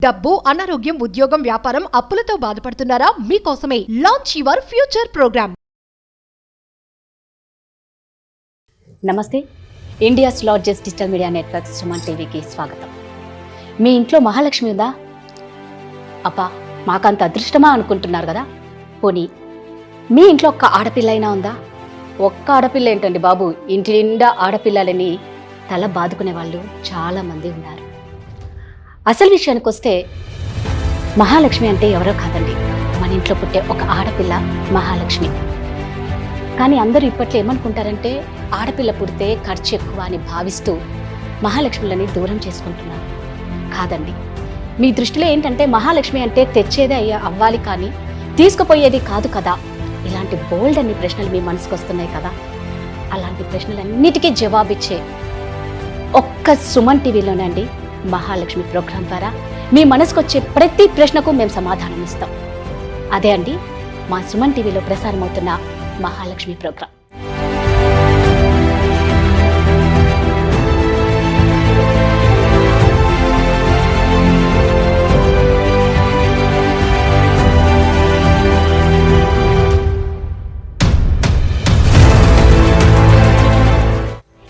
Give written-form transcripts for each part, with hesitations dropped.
డబ్బు, అనారోగ్యం, ఉద్యోగం, వ్యాపారం, అప్పులతో బాధపడుతున్నారా? మీకోసమే లాంచ్ యువర్ ఫ్యూచర్ ప్రోగ్రామ్. నమస్తే. India's largest digital media network Suman టీవీకి స్వాగతం. మీ ఇంట్లో మహాలక్ష్మి ఉందా? అబ్బా, మాకంత అదృష్టమా అనుకుంటున్నారు కదా? పోనీ మీ ఇంట్లో ఒక్క ఆడపిల్ల అయినా ఉందా? ఒక్క ఆడపిల్ల ఏంటండి బాబు, ఇంటి నిండా ఆడపిల్లలని తల బాదుకునే వాళ్ళు చాలామంది ఉన్నారు. అసలు విషయానికి వస్తే మహాలక్ష్మి అంటే ఎవరో కాదండి, మన ఇంట్లో పుట్టే ఒక ఆడపిల్ల మహాలక్ష్మి. కానీ అందరూ ఇప్పట్లో ఏమనుకుంటారంటే ఆడపిల్ల పుడితే ఖర్చు ఎక్కువ అని భావిస్తూ మహాలక్ష్మిలని దూరం చేసుకుంటున్నారు. కాదండి, మీ దృష్టిలో ఏంటంటే మహాలక్ష్మి అంటే తెచ్చేదే అవ్వాలి కానీ తీసుకుపోయేది కాదు కదా. ఇలాంటి బోల్డ్ అన్ని ప్రశ్నలు మీ మనసుకు వస్తున్నాయి కదా. అలాంటి ప్రశ్నలన్నిటికీ జవాబిచ్చే ఒక్క సుమన్ టీవీలోనే అండి మహాలక్ష్మి ప్రోగ్రాం ద్వారా మీ మనసుకు వచ్చే ప్రతి ప్రశ్నకు మేము సమాధానం ఇస్తాం. అదే అండి మా సుమన్ టీవీలో ప్రసారం అవుతున్న మహాలక్ష్మి ప్రోగ్రాం.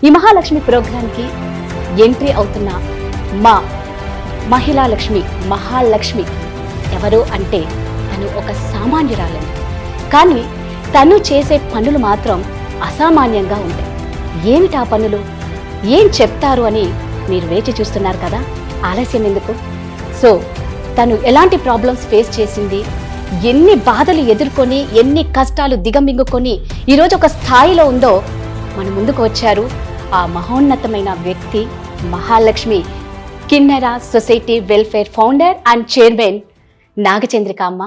ఈ మహాలక్ష్మి ప్రోగ్రాంకి ఎంట్రీ అవుతున్న మా మహిళా లక్ష్మి, మహాలక్ష్మి ఎవరు అంటే తను ఒక సామాన్యురాలండి. కానీ తను చేసే పనులు మాత్రం అసామాన్యంగా ఉంటాయి. ఏమిటా పనులు, ఏం చెప్తారు అని మీరు వేచి చూస్తున్నారు కదా. ఆలస్యం ఎందుకు? సో తను ఎలాంటి ప్రాబ్లమ్స్ ఫేస్ చేసింది, ఎన్ని బాధలు ఎదుర్కొని, ఎన్ని కష్టాలు దిగమింగుకొని ఈరోజు ఒక స్థాయిలో ఉందో మన ముందుకు వచ్చారు ఆ మహోన్నతమైన వ్యక్తి Mahalakshmi Kinnera society welfare founder and chairman Nagachandrika అమ్మ.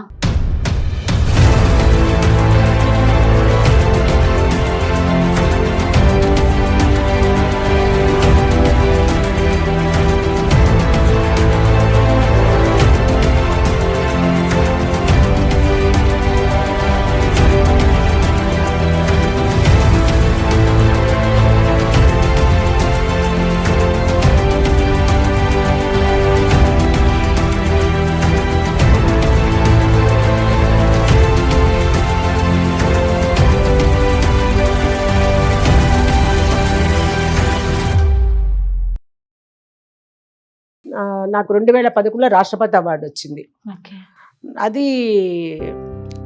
నాకు 2011లో రాష్ట్రపతి అవార్డు వచ్చింది. అది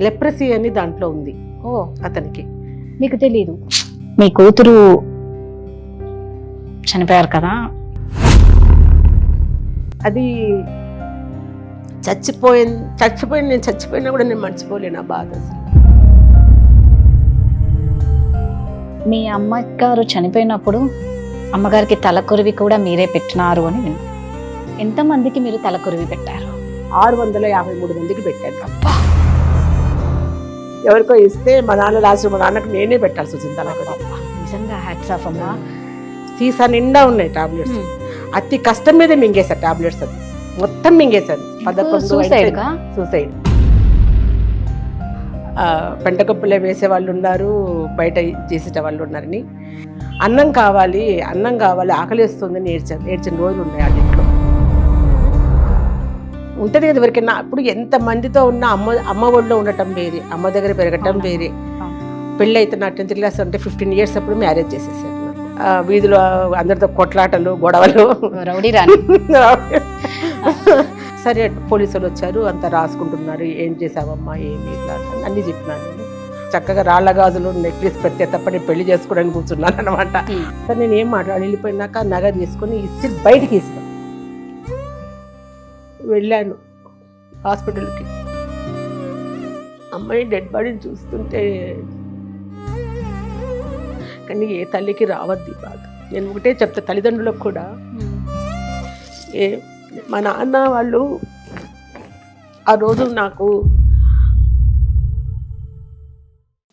లెప్రసీ అని దాంట్లో ఉంది. ఓ, అతనికి మీకు తెలీదు? మీ కూతురు చనిపోయారు కదా. అది చచ్చిపోయిన నేను చచ్చిపోయినా కూడా నేను మర్చిపోలేను ఆ బాధ. అసలు మీ అమ్మగారు చనిపోయినప్పుడు అమ్మగారికి తలకొరివి కూడా మీరే పెట్టినారు అని విన్నాను. ఎంతమందికి మీరు తలకొరివి పెట్టారు? 653 మందికి పెట్టాను. ఎవరికో ఇస్తే మా నాన్నకు నేనే పెట్టాల్సి వచ్చింది తలకొరివి. నిజంగా హ్యాట్స్ ఆఫ్ అమ్మా. సీసా నిండా ఉన్నాయి టాబ్లెట్స్. అతి కష్టం మీద మింగేశారు టాబ్లెట్స్. అది మొత్తం మింగేశాను. 11 సూసైడ్. పెంటకప్పులే వేసే వాళ్ళు ఉన్నారు, బయట చేసేట వాళ్ళు ఉన్నారని. అన్నం కావాలి ఆకలి వేస్తుందని ఏడ్చిన రోజులు ఉన్నాయి. ఆ ఇంట్లో ఉంటుంది కదా ఎవరికైనా. అప్పుడు ఎంత మందితో ఉన్నా అమ్మ ఒడిలో ఉండటం వేరే, అమ్మ దగ్గర పెరగటం వేరే. పెళ్ళి అయితే నా 10th క్లాస్ అంటే 15 years అప్పుడు మ్యారేజ్ చేసేసారు. వీధిలో అందరితో కొట్లాటలు, గొడవలు. సరే పోలీసులు వచ్చారు, అంతా రాసుకుంటున్నారు. ఏం చేసావమ్మా, ఏమి అన్నీ చెప్పినాను. చక్కగా రాళ్ళ గాజులు నెక్లెస్ పెట్టే తప్ప నేను పెళ్లి చేసుకోవడానికి కూర్చున్నాను అనమాట. సరే నేను ఏం మాట్లాడి వెళ్ళిపోయినాక నగ తీసుకొని ఇసి బయటికి ఇస్తాను. వెళ్ళాను హాస్పిటల్కి. అమ్మాయి డెడ్ బాడీని చూస్తుంటే కానీ ఏ తల్లికి రావద్ది బాధ. నేను ఒకటే చెప్తా తల్లిదండ్రులకు కూడా, మా నాన్న వాళ్ళు ఆ రోజు నాకు.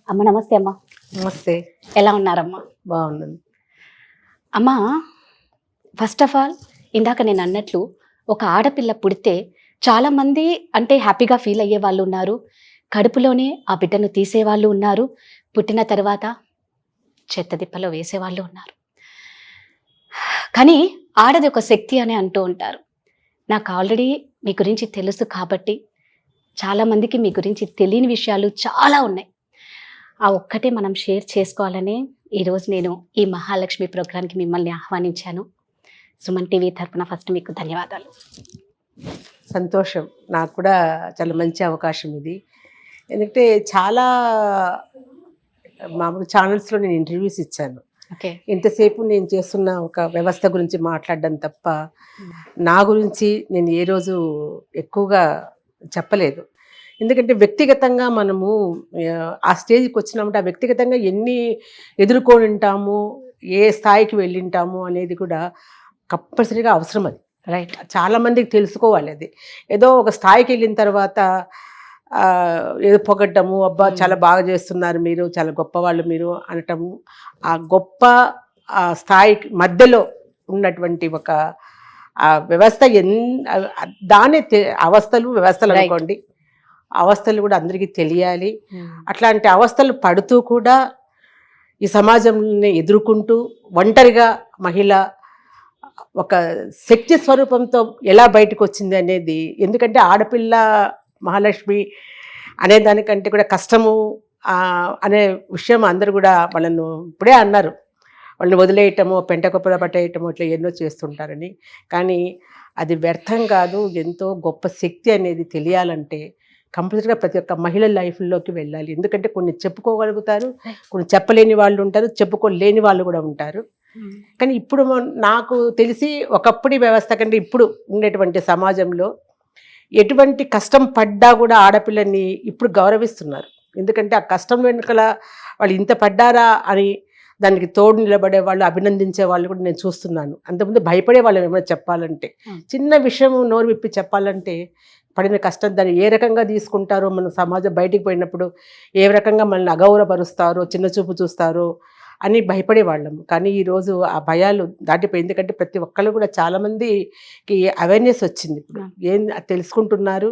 అమ్మ నమస్తే. అమ్మా నమస్తే. ఎలా ఉన్నారమ్మా? బాగున్నాను అమ్మా. ఫస్ట్ ఆఫ్ ఆల్ ఇందాక నేను అన్నట్లు ఒక ఆడపిల్ల పుడితే చాలామంది అంటే హ్యాపీగా ఫీల్ అయ్యే వాళ్ళు ఉన్నారు, కడుపులోనే ఆ బిడ్డను తీసేవాళ్ళు ఉన్నారు, పుట్టిన తర్వాత చెత్తదిప్పలో వేసేవాళ్ళు ఉన్నారు. కానీ ఆడది ఒక శక్తి అని అంటూ ఉంటారు. నాకు ఆల్రెడీ మీ గురించి తెలుసు కాబట్టి చాలామందికి మీ గురించి తెలియని విషయాలు చాలా ఉన్నాయి. ఆ ఒక్కటే మనం షేర్ చేసుకోవాలని ఈరోజు నేను ఈ మహాలక్ష్మి ప్రోగ్రాంకి మిమ్మల్ని ఆహ్వానించాను. సుమన్ టీవీ తరపున ఫస్ట్ మీకు ధన్యవాదాలు. సంతోషం, నాకు కూడా చాలా మంచి అవకాశం ఇది. ఎందుకంటే చాలా మామూలు ఛానల్స్లో నేను ఇంటర్వ్యూస్ ఇచ్చాను. ఓకే, ఇంతసేపు నేను చేస్తున్న ఒక వ్యవస్థ గురించి మాట్లాడడం తప్ప నా గురించి నేను ఏ రోజు ఎక్కువగా చెప్పలేదు. ఎందుకంటే వ్యక్తిగతంగా మనము ఆ స్టేజ్కి వచ్చినామంటే ఆ వ్యక్తిగతంగా ఎన్ని ఎదుర్కొని ఉంటాము, ఏ స్థాయికి వెళ్ళింటాము అనేది కూడా కంపల్సరీగా అవసరం. అది రైట్, చాలామందికి తెలుసుకోవాలి. అది ఏదో ఒక స్థాయికి వెళ్ళిన తర్వాత ఏదో పొగడ్డము, అబ్బా చాలా బాగా చేస్తున్నారు మీరు, చాలా గొప్పవాళ్ళు మీరు అనటము, ఆ గొప్ప ఆ స్థాయికి మధ్యలో ఉన్నటువంటి ఒక ఆ వ్యవస్థ దానే అవస్థలు వ్యవస్థలు అనుకోండి, అవస్థలు కూడా అందరికీ తెలియాలి. అట్లాంటి అవస్థలు పడుతూ కూడా ఈ సమాజంని ఎదుర్కొంటూ ఒంటరిగా మహిళ ఒక శక్తి స్వరూపంతో ఎలా బయటకు వచ్చింది అనేది. ఎందుకంటే ఆడపిల్ల మహాలక్ష్మి అనే దానికంటే కూడా కష్టము అనే విషయం అందరూ కూడా వాళ్ళను ఇప్పుడే అన్నారు. వాళ్ళని వదిలేయటము, పెంట కుప్పల పట్టేయటము, ఇట్లా ఎన్నో చేస్తుంటారని. కానీ అది వ్యర్థం కాదు. ఎంతో గొప్ప శక్తి అనేది తెలియాలంటే కంపల్సరీగా ప్రతి ఒక్క మహిళ లైఫ్లోకి వెళ్ళాలి. ఎందుకంటే కొన్ని చెప్పుకోగలుగుతారు, కొన్ని చెప్పలేని వాళ్ళు ఉంటారు, చెప్పుకోలేని వాళ్ళు కూడా ఉంటారు. కానీ ఇప్పుడు నాకు తెలిసి ఒకప్పటి వ్యవస్థ కంటే ఇప్పుడు ఉండేటువంటి సమాజంలో ఎటువంటి కష్టం పడ్డా కూడా ఆడపిల్లని ఇప్పుడు గౌరవిస్తున్నారు. ఎందుకంటే ఆ కష్టం వెనుకల వాళ్ళు ఇంత పడ్డారా అని దానికి తోడు నిలబడే వాళ్ళు, అభినందించే వాళ్ళు కూడా నేను చూస్తున్నాను. అంతకుముందు భయపడే వాళ్ళు ఏమైనా చెప్పాలంటే, చిన్న విషయం నోరు విప్పి చెప్పాలంటే పడిన కష్టం దాన్ని ఏ రకంగా తీసుకుంటారో, మన సమాజం బయటికి పోయినప్పుడు ఏ రకంగా మనల్ని అగౌరవపరుస్తారో, చిన్న చూపు చూస్తారో అని భయపడేవాళ్ళము. కానీ ఈరోజు ఆ భయాలు దాటిపోయి, ఎందుకంటే ప్రతి ఒక్కళ్ళు కూడా చాలామందికి అవేర్నెస్ వచ్చింది. ఇప్పుడు ఏం తెలుసుకుంటున్నారు,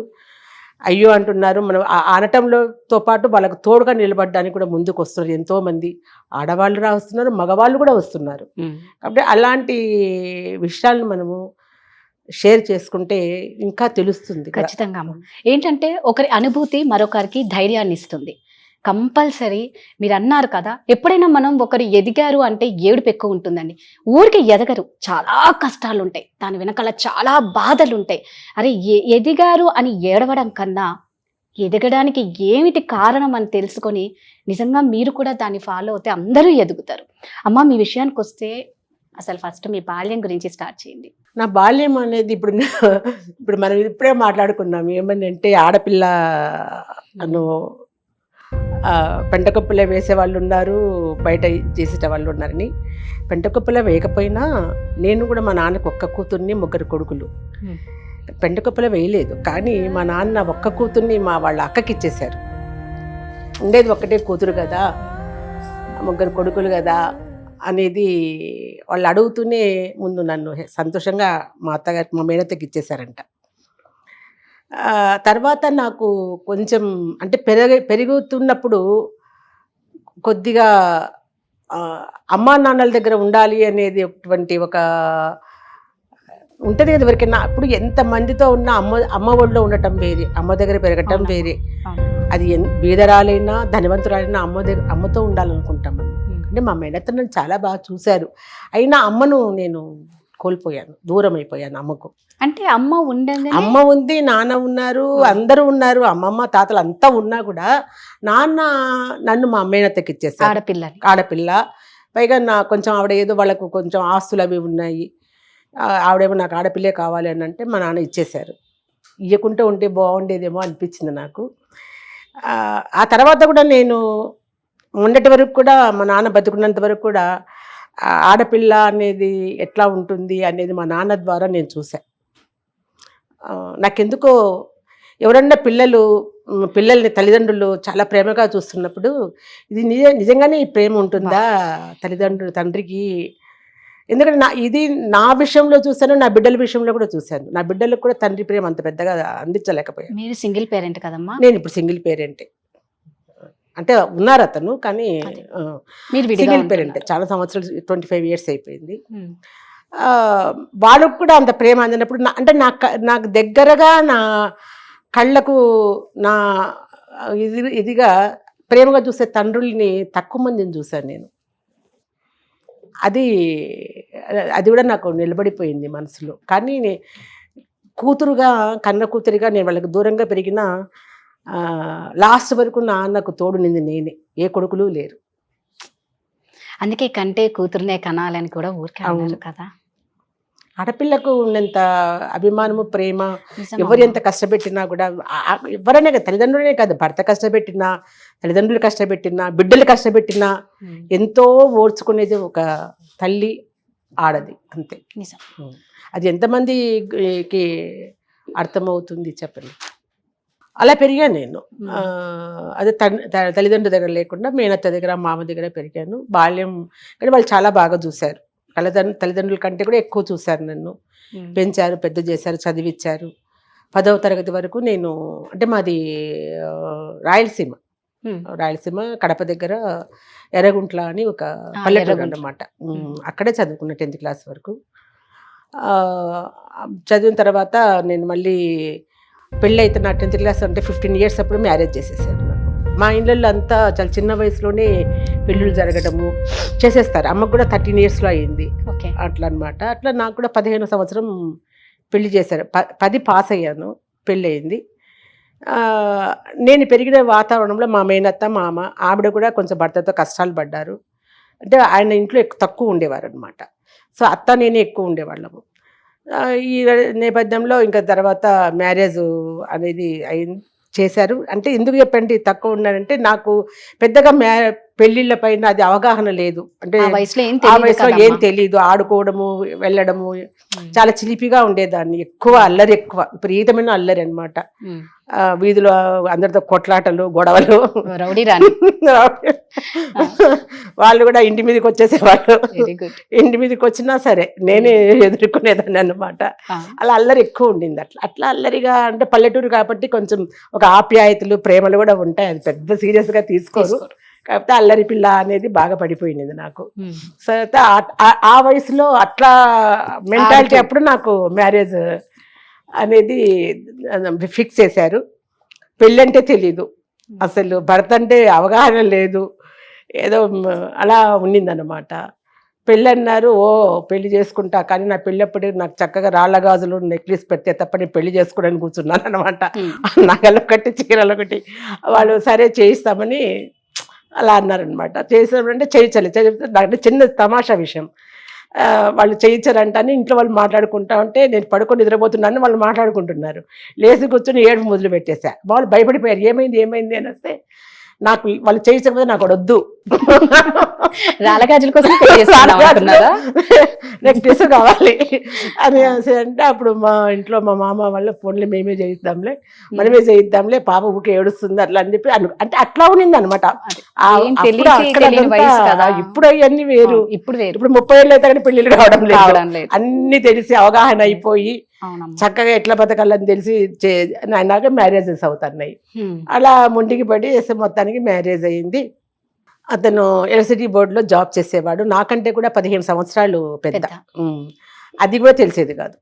అయ్యో అంటున్నారు. మనం అనటంలోతో పాటు వాళ్ళకు తోడుగా నిలబడడానికి కూడా ముందుకు వస్తున్నారు ఎంతోమంది. ఆడవాళ్ళు వస్తున్నారు, మగవాళ్ళు కూడా వస్తున్నారు. కాబట్టి అలాంటి విషయాలను మనము షేర్ చేసుకుంటే ఇంకా తెలుస్తుంది. ఖచ్చితంగా ఏంటంటే ఒకరి అనుభూతి మరొకరికి ధైర్యాన్ని ఇస్తుంది. కంపల్సరీ మీరు అన్నారు కదా, ఎప్పుడైనా మనం ఒకరు ఎదిగారు అంటే ఏడుపు ఎక్కువ ఉంటుందండి. ఊరికి ఎదగరు, చాలా కష్టాలు ఉంటాయి, దాని వెనకాల చాలా బాధలు ఉంటాయి. అరే ఎదిగారు అని ఏడవడం కన్నా ఎదగడానికి ఏమిటి కారణం అని తెలుసుకొని నిజంగా మీరు కూడా దాన్ని ఫాలో అవుతే అందరూ ఎదుగుతారు. అమ్మ, మీ విషయానికి వస్తే అసలు ఫస్ట్ మీ బాల్యం గురించి స్టార్ట్ చేయండి. నా బాల్యం అనేది ఇప్పుడు మనం ఇప్పుడే మాట్లాడుకున్నాం. ఏమని అంటే ఆడపిల్ల పెంటకొప్పలే వేసే వాళ్ళు ఉన్నారు, బయట చేసేట వాళ్ళు ఉన్నారని. పెంటకొప్పలే వేయకపోయినా నేను కూడా మా నాన్నకు ఒక్క కూతుర్ని, ముగ్గురు కొడుకులు. పెంటకొప్పలే వేయలేదు, కానీ మా నాన్న ఒక్క కూతుర్ని వాళ్ళ అక్కకి ఇచ్చేశారు. ఉండేది ఒక్కటే కూతురు కదా, ముగ్గురు కొడుకులు కదా అనేది వాళ్ళు అడుగుతూనే ముందు నన్ను సంతోషంగా మా అత్తగారి, మా మేనత్తకి ఇచ్చేశారంట. తర్వాత నాకు కొంచెం అంటే పెరుగుతున్నప్పుడు కొద్దిగా అమ్మా నాన్నల దగ్గర ఉండాలి అనేది ఒకటువంటి ఒక ఉంటుంది కదా ఎవరికైనా. అప్పుడు ఎంతమందితో ఉన్నా అమ్మ ఒడిలో ఉండటం వేరే, అమ్మ దగ్గర పెరగటం వేరే. అది బీదరాలైనా ధనవంతురాలైనా అమ్మతో ఉండాలనుకుంటాం మనం. అంటే మా మేనత్త నన్ను చాలా బాగా చూశారు, అయినా అమ్మను నేను కోల్పోయాను, దూరం అయిపోయాను అమ్మకు. అంటే అమ్మ అమ్మ ఉంది, నాన్న ఉన్నారు, అందరూ ఉన్నారు, అమ్మమ్మ తాతలు అంతా ఉన్నా కూడా నాన్న నన్ను మా మేనత్తకి ఇచ్చేసారు. ఆడపిల్ల పైగా కొంచెం ఆవిడ ఏదో వాళ్ళకు కొంచెం ఆస్తులు అవి ఉన్నాయి, ఆవిడేమో నాకు ఆడపిల్లే కావాలి అని అంటే మా నాన్న ఇచ్చేశారు. ఇవ్వకుంటే ఉంటే బాగుండేదేమో అనిపించింది నాకు. ఆ తర్వాత కూడా నేను మొన్నటి వరకు కూడా మా నాన్న బతుకున్నంత వరకు కూడా ఆడపిల్ల అనేది ఎట్లా ఉంటుంది అనేది మా నాన్న ద్వారా నేను చూశాను. నాకెందుకో ఎవరన్నా పిల్లల్ని తల్లిదండ్రులు చాలా ప్రేమగా చూస్తున్నప్పుడు ఇది నిజంగానే ఈ ప్రేమ ఉంటుందా తండ్రికి? ఎందుకంటే ఇది నా విషయంలో చూశాను, నా బిడ్డల విషయంలో కూడా చూశాను. నా బిడ్డలకు కూడా తండ్రి ప్రేమ అంత పెద్దగా అందించలేకపోయాను. మీరు సింగిల్ పేరెంట్ కదమ్మా? నేను ఇప్పుడు సింగిల్ పేరెంటే. అంటే ఉన్నారు అతను, కానీ సింగిల్ పేరెంట్. చాలా సంవత్సరాలు 25 years అయిపోయింది. వాళ్ళకు కూడా అంత ప్రేమ అందినప్పుడు అంటే నాకు దగ్గరగా నా కళ్ళకు నా ఇదిగా ప్రేమగా చూసే తండ్రుల్ని తక్కువ మందిని చూశాను నేను. అది కూడా నాకు నిలబడిపోయింది మనసులో. కానీ కూతురుగా కన్న కూతురిగా నేను వాళ్ళకి దూరంగా పెరిగిన లాస్ట్ వరకు నాన్నకు తోడు నింది నేనే, ఏ కొడుకులు లేరు. అందుకే కంటే కూతురునే కనాలని కూడా ఊరికే అన్నారు కదా. ఆడపిల్లకు ఉన్నంత అభిమానము ప్రేమ ఎవరు ఎంత కష్టపెట్టినా కూడా, ఎవరైనా కదా, తల్లిదండ్రులనే కాదు, భర్త కష్టపెట్టినా, తల్లిదండ్రులు కష్టపెట్టినా, బిడ్డలు కష్టపెట్టినా ఎంతో ఓర్చుకునేది ఒక తల్లి, ఆడది, అంతే. అది ఎంతమందికి అర్థమవుతుంది చెప్పండి. అలా పెరిగాను నేను. అదే తల్లిదండ్రుల దగ్గర లేకుండా మేనత్త దగ్గర, మామ దగ్గర పెరిగాను. బాల్యం కానీ వాళ్ళు చాలా బాగా చూశారు. తల్లిదండ్రుల కంటే కూడా ఎక్కువ చూశారు నన్ను. పెంచారు, పెద్ద చేశారు, చదివించారు. 10వ తరగతి వరకు నేను, అంటే మాది రాయలసీమ కడప దగ్గర ఎర్రగుంట్ల అని ఒక పల్లెటూరు అన్నమాట. అక్కడే చదువుకున్నా 10th క్లాస్ వరకు. చదివిన తర్వాత నేను మళ్ళీ పెళ్ళి అయితే నా 10th క్లాస్ అంటే 15 years అప్పుడు మ్యారేజ్ చేసేసారు నాకు. మా ఇళ్ళల్లో అంతా చాలా చిన్న వయసులోనే పెళ్ళిళ్ళు జరగడము చేసేస్తారు. అమ్మకు కూడా 13 years అయింది అట్లా అనమాట. అట్లా నాకు కూడా 15వ సంవత్సరం పెళ్లి చేశారు. 10 పాస్ అయ్యాను, పెళ్ళి అయింది. నేను పెరిగిన వాతావరణంలో మా మేనత్త, మామ, ఆవిడ కూడా కొంచెం భర్తతో కష్టాలు పడ్డారు. అంటే ఆయన ఇంట్లో తక్కువ ఉండేవారు అనమాట. సో అత్త నేనే ఎక్కువ ఉండేవాళ్ళము. ఈ నేపథ్యంలో ఇంకా తర్వాత మ్యారేజ్ అనేది చేశారు. అంటే ఎందుకు చెప్పండి తక్కువ ఉన్నారంటే, నాకు పెద్దగా పెళ్ళిళ్ళ పైన అది అవగాహన లేదు. అంటే ఆ వయసులో ఏం తెలియదు. ఆడుకోవడము, వెళ్ళడము చాలా చిలిపిగా ఉండేదాన్ని. అల్లరి ఎక్కువ, విపరీతమైన అల్లరి అనమాట. వీధిలో అందరితో కొట్లాటలు, గొడవలు. వాళ్ళు కూడా ఇంటి మీదకి వచ్చేసేవాళ్ళు. ఇంటి మీదకి వచ్చినా సరే నేనే ఎదుర్కొనేదాన్ని అన్నమాట. అలా అల్లరి ఎక్కువ ఉండింది. అట్లా అల్లరిగా, అంటే పల్లెటూరు కాబట్టి కొంచెం ఒక ఆప్యాయతలు, ప్రేమలు కూడా ఉంటాయి. అది పెద్ద సీరియస్ గా తీసుకోరు. కాకపోతే అల్లరి పిల్ల అనేది బాగా పడిపోయింది నాకు. సో ఆ వయసులో అట్లా మెంటాలిటీ అప్పుడు నాకు మ్యారేజ్ అనేది ఫిక్స్ చేశారు. పెళ్ళంటే తెలీదు, అసలు భర్త అంటే అవగాహన లేదు, ఏదో అలా ఉండిందన్నమాట. పెళ్ళి అన్నారు, పెళ్లి చేసుకుంటా, కానీ నా పెళ్ళప్పుడు నాకు చక్కగా రాళ్ళ గాజులు, నెక్లెస్ పెడితే తప్ప నేను పెళ్లి చేసుకోవడానికి కూర్చున్నాను అనమాట. నగలు ఒకటి, చీరలు ఒకటి. వాళ్ళు సరే చేయిస్తామని అలా అన్నారనమాట. చేసామంటే చేయించాలి. చిన్న తమాషా విషయం, వాళ్ళు చేయించారంట అని ఇంట్లో వాళ్ళు మాట్లాడుకుంటా ఉంటే, నేను పడుకొని నిద్రపోతున్నాను, వాళ్ళు మాట్లాడుకుంటున్నారు. లేచి కూర్చొని ఏడుపు మొదలు పెట్టేశా. వాళ్ళు భయపడిపోయారు, ఏమైంది అని వస్తే, నాకు వాళ్ళు చేయించకపోతే నాకు వద్దు, రాళ్ళగాజుల కోసం నెక్లెస్ కావాలి అని అంటే, అప్పుడు మా ఇంట్లో మా మామ వాళ్ళు ఫోన్లో మనమే చేయిద్దాంలే, పాప ఊకే ఏడుస్తుంది అట్లా అని చెప్పి అంటే అట్లా ఉన్నింది అనమాట. ఇప్పుడు అవన్నీ వేరు. ఇప్పుడు 30 ఏళ్ళు అయితే కానీ పెళ్లిళ్ళు కావడం లేదు. అన్ని తెలిసి అవగాహన అయిపోయి చక్కగా ఎట్లా బతకాలని తెలిసి నాయనగా మ్యారేజెస్ అవుతున్నాయి. అలా ముందుకి పడి మొత్తానికి మ్యారేజ్ అయ్యింది. అతను ఎలక్ట్రిసిటీ బోర్డులో జాబ్ చేసేవాడు. నాకంటే కూడా 15 సంవత్సరాలు పెద్ద. అది కూడా తెలిసేది కాదు.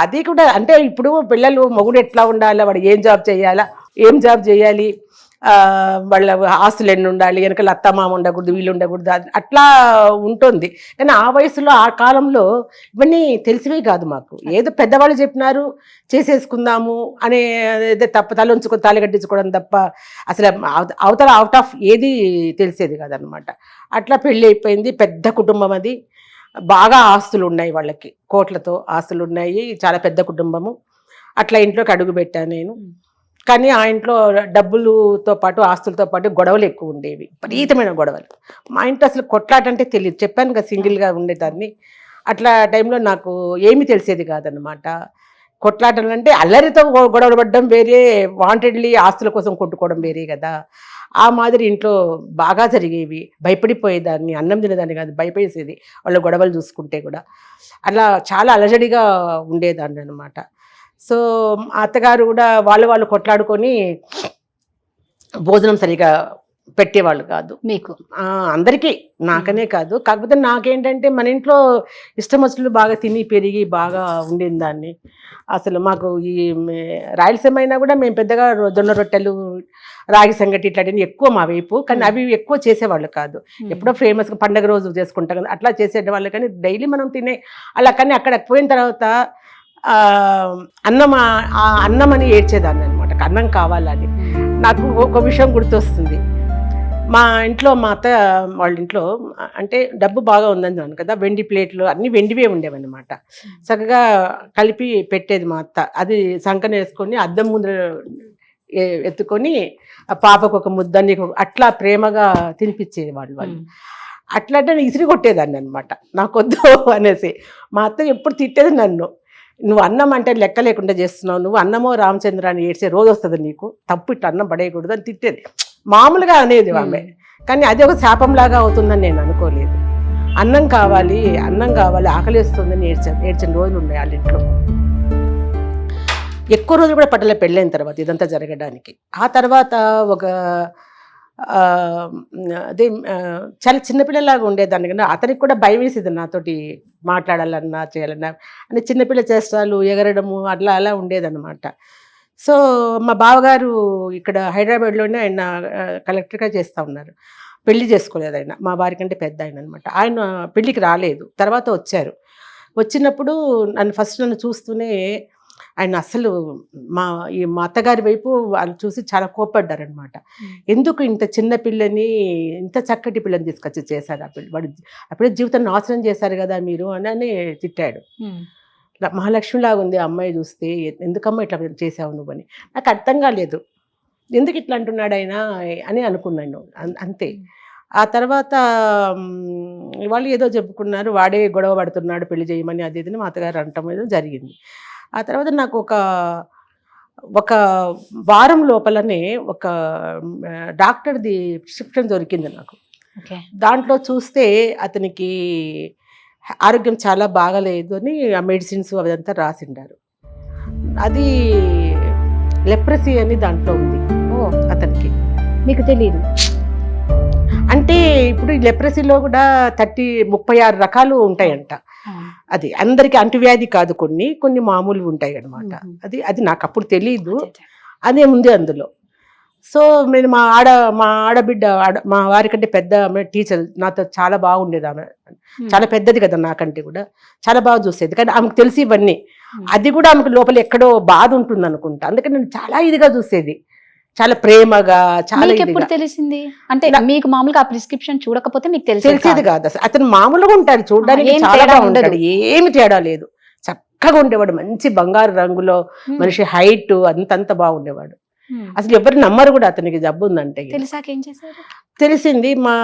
అది కూడా అంటే ఇప్పుడు పిల్లలు మొగుడు ఎట్లా ఉండాలా, వాడు ఏం జాబ్ చేయాలి, వాళ్ళ ఆస్తులు ఎన్ని ఉండాలి, వెనకాల అత్తమామ ఉండకూడదు, వీళ్ళు ఉండకూడదు, అట్లా ఉంటుంది. కానీ ఆ వయసులో, ఆ కాలంలో ఇవన్నీ తెలిసివే కాదు మాకు. ఏదో పెద్దవాళ్ళు చెప్పినారు చేసేసుకుందాము అనే తల ఉంచుకొని తాళి కట్టించుకోవడం తప్ప అసలు అవతల అవుట్ ఆఫ్ ఏది తెలిసేది కాదనమాట. అట్లా పెళ్ళి అయిపోయింది. పెద్ద కుటుంబం అది, బాగా ఆస్తులు ఉన్నాయి వాళ్ళకి, కోట్లతో ఆస్తులు ఉన్నాయి, చాలా పెద్ద కుటుంబము. అట్లా ఇంట్లోకి అడుగు పెట్టాను నేను. కానీ ఆ ఇంట్లో డబ్బులతో పాటు, ఆస్తులతో పాటు గొడవలు ఎక్కువ ఉండేవి, విపరీతమైన గొడవలు. మా ఇంట్లో అసలు కొట్లాటంటే తెలియదు, చెప్పాను కదా సింగిల్గా ఉండేదాన్ని. అట్లా టైంలో నాకు ఏమీ తెలిసేది కాదనమాట. కొట్లాటలు అంటే అల్లరితో గొడవలు పడడం వేరే, వాంటెడ్లీ ఆస్తుల కోసం కొట్టుకోవడం వేరే కదా. ఆ మాదిరి ఇంట్లో బాగా జరిగేవి. భయపడిపోయేదాన్ని, అన్నం తినేదాన్ని కాదు, భయపడేసేది వాళ్ళ గొడవలు చూసుకుంటే కూడా. అలా చాలా అలజడిగా ఉండేదాన్ని అనమాట. సో అత్తగారు కూడా వాళ్ళు కొట్లాడుకొని భోజనం సరిగా పెట్టేవాళ్ళు కాదు మీకు అందరికీ, నాకనే కాదు. కాకపోతే నాకేంటంటే మన ఇంట్లో ఇష్టం వచ్చినట్లు బాగా తిని పెరిగి బాగా ఉండింది దాన్ని. అసలు మాకు ఈ రాయలసీమ అయినా కూడా మేము పెద్దగా జొన్న రొట్టెలు, రాగి సంగటి ఇట్లాంటివి ఎక్కువ మా వైపు, కానీ అవి ఎక్కువ చేసేవాళ్ళు కాదు. ఎప్పుడో ఫేమస్గా పండగ రోజు చేసుకుంటాం కదా అట్లా చేసేవాళ్ళు, కానీ డైలీ మనం తినే అలా. కానీ అక్కడ పోయిన తర్వాత అన్నం అని ఏడ్చేదాన్ని అనమాట, అన్నం కావాలని. నాకు ఒక విషయం గుర్తొస్తుంది. మా ఇంట్లో మా అత్త వాళ్ళ ఇంట్లో అంటే డబ్బు బాగా ఉందని కదా, వెండి ప్లేట్లు అన్నీ వెండివే ఉండేవన్నమాట. చక్కగా కలిపి పెట్టేది మా అత్త. అది సంకన వేసుకొని అద్దం ముందు ఎత్తుకొని ఆ పాపకు ఒక ముద్ద నీకు అట్లా ప్రేమగా తినిపించేది వాళ్ళు. అట్లా అంటే నేను ఇసిరి కొట్టేదాన్ని అనమాట, నాకొద్దు అనేసి. మా అత్త ఎప్పుడు తిట్టేది నన్ను, నువ్వు అన్నం అంటే లెక్క లేకుండా చేస్తున్నావు, నువ్వు అన్నమో రామచంద్ర అని ఏడ్చే రోజు వస్తుంది నీకు, తప్పు ఇట్లా అన్నం పడేయకూడదు అని తిట్టేది. మామూలుగా అనేది ఆమె, కానీ అది ఒక శాపంలాగా అవుతుందని నేను అనుకోలేదు. అన్నం కావాలి ఆకలిస్తుందని ఏడ్చిన రోజులు ఉన్నాయి వాళ్ళ ఇంట్లో. ఎక్కువ రోజులు కూడా పట్టలే పెళ్ళైన తర్వాత ఇదంతా జరగడానికి. ఆ తర్వాత ఒక అదే చాలా చిన్నపిల్లలాగా ఉండేదాన్ని, కానీ అతనికి కూడా భయం వేసేది నాతోటి మాట్లాడాలన్నా చేయాలన్నా. అంటే చిన్నపిల్ల చేష్టాలు, ఎగరడము అలా ఉండేదన్నమాట. సో మా బావగారు ఇక్కడ హైదరాబాద్లోనే ఆయన కలెక్టర్గా చేస్తూ ఉన్నారు. పెళ్లి చేసుకోలేదు ఆయన, మా వారి కంటే పెద్ద ఆయన అనమాట. ఆయన పెళ్ళికి రాలేదు, తర్వాత వచ్చారు. వచ్చినప్పుడు నన్ను చూస్తూనే ఆయన అసలు మా అత్తగారి వైపు వాళ్ళు చూసి చాలా కోప్పడ్డారనమాట. ఎందుకు ఇంత చిన్న పిల్లని, ఇంత చక్కటి పిల్లని తీసుకొచ్చి చేశారు, వాడు అప్పుడే జీవితం నాశనం చేశారు కదా మీరు అని తిట్టాడు. మహాలక్ష్మిలాగా ఉంది అమ్మాయి చూస్తే, ఎందుకమ్మా ఇట్లా చేసావు నువ్వు అని. నాకు అర్థం కాలేదు, ఎందుకు ఇట్లా అంటున్నాడు ఆయన అని అనుకున్నాను అంతే. ఆ తర్వాత వాళ్ళు ఏదో చెప్పుకున్నారు, వాడే గొడవ పడుతున్నాడు పెళ్లి చేయమని, అది ఇది మా అత్తగారు అనటం ఏదో జరిగింది. ఆ తర్వాత నాకు ఒక వారం లోపలనే ఒక డాక్టర్ది ప్రిస్క్రిప్షన్ దొరికింది నాకు. దాంట్లో చూస్తే అతనికి ఆరోగ్యం చాలా బాగలేదు అని ఆ మెడిసిన్స్ అదంతా రాసిండారు. అది లెప్రసీ అని దాంట్లో ఉంది అతనికి. మీకు తెలియదు అంటే ఇప్పుడు ఈ లెప్రసీలో కూడా 36 రకాలు ఉంటాయంట. అది అందరికి అంటువ్యాధి కాదు, కొన్ని మామూలు ఉంటాయి అన్నమాట. అది నాకు అప్పుడు తెలియదు, అదే ఉంది అందులో. సో నేను మా ఆడబిడ్డ, మా వారి కంటే పెద్ద ఆమె టీచర్, నాతో చాలా బాగుండేది. ఆమె చాలా పెద్దది కదా నాకంటే కూడా, చాలా బాగా చూసేది. కానీ ఆమెకు తెలిసి ఇవన్నీ, అది కూడా ఆమెకు లోపల ఎక్కడో బాధ ఉంటుంది అనుకుంటా. అందుకని నేను చాలా ఇదిగా చూసేది, చాలా ప్రేమగా. చాలా ఎప్పుడు తెలిసింది అంటే మీకు మామూలుగా ఆ ప్రిస్క్రిప్షన్ చూడకపోతే మీకు తెలిసేది కాదు అసలు. అతను మామూలుగా ఉంటాడు, చూడడానికి చాలా బాగుంటాడు, ఏమి తేడా లేదు, చక్కగా ఉండేవాడు, మంచి బంగారు రంగులో మనిషి, హైట్ అంతంత బాగుండేవాడు. అసలు ఎవరు నమ్మరు కూడా అతనికి జబ్బు ఉందంటే. తెలిసాకేం చేశారు? తెలిసింది, మా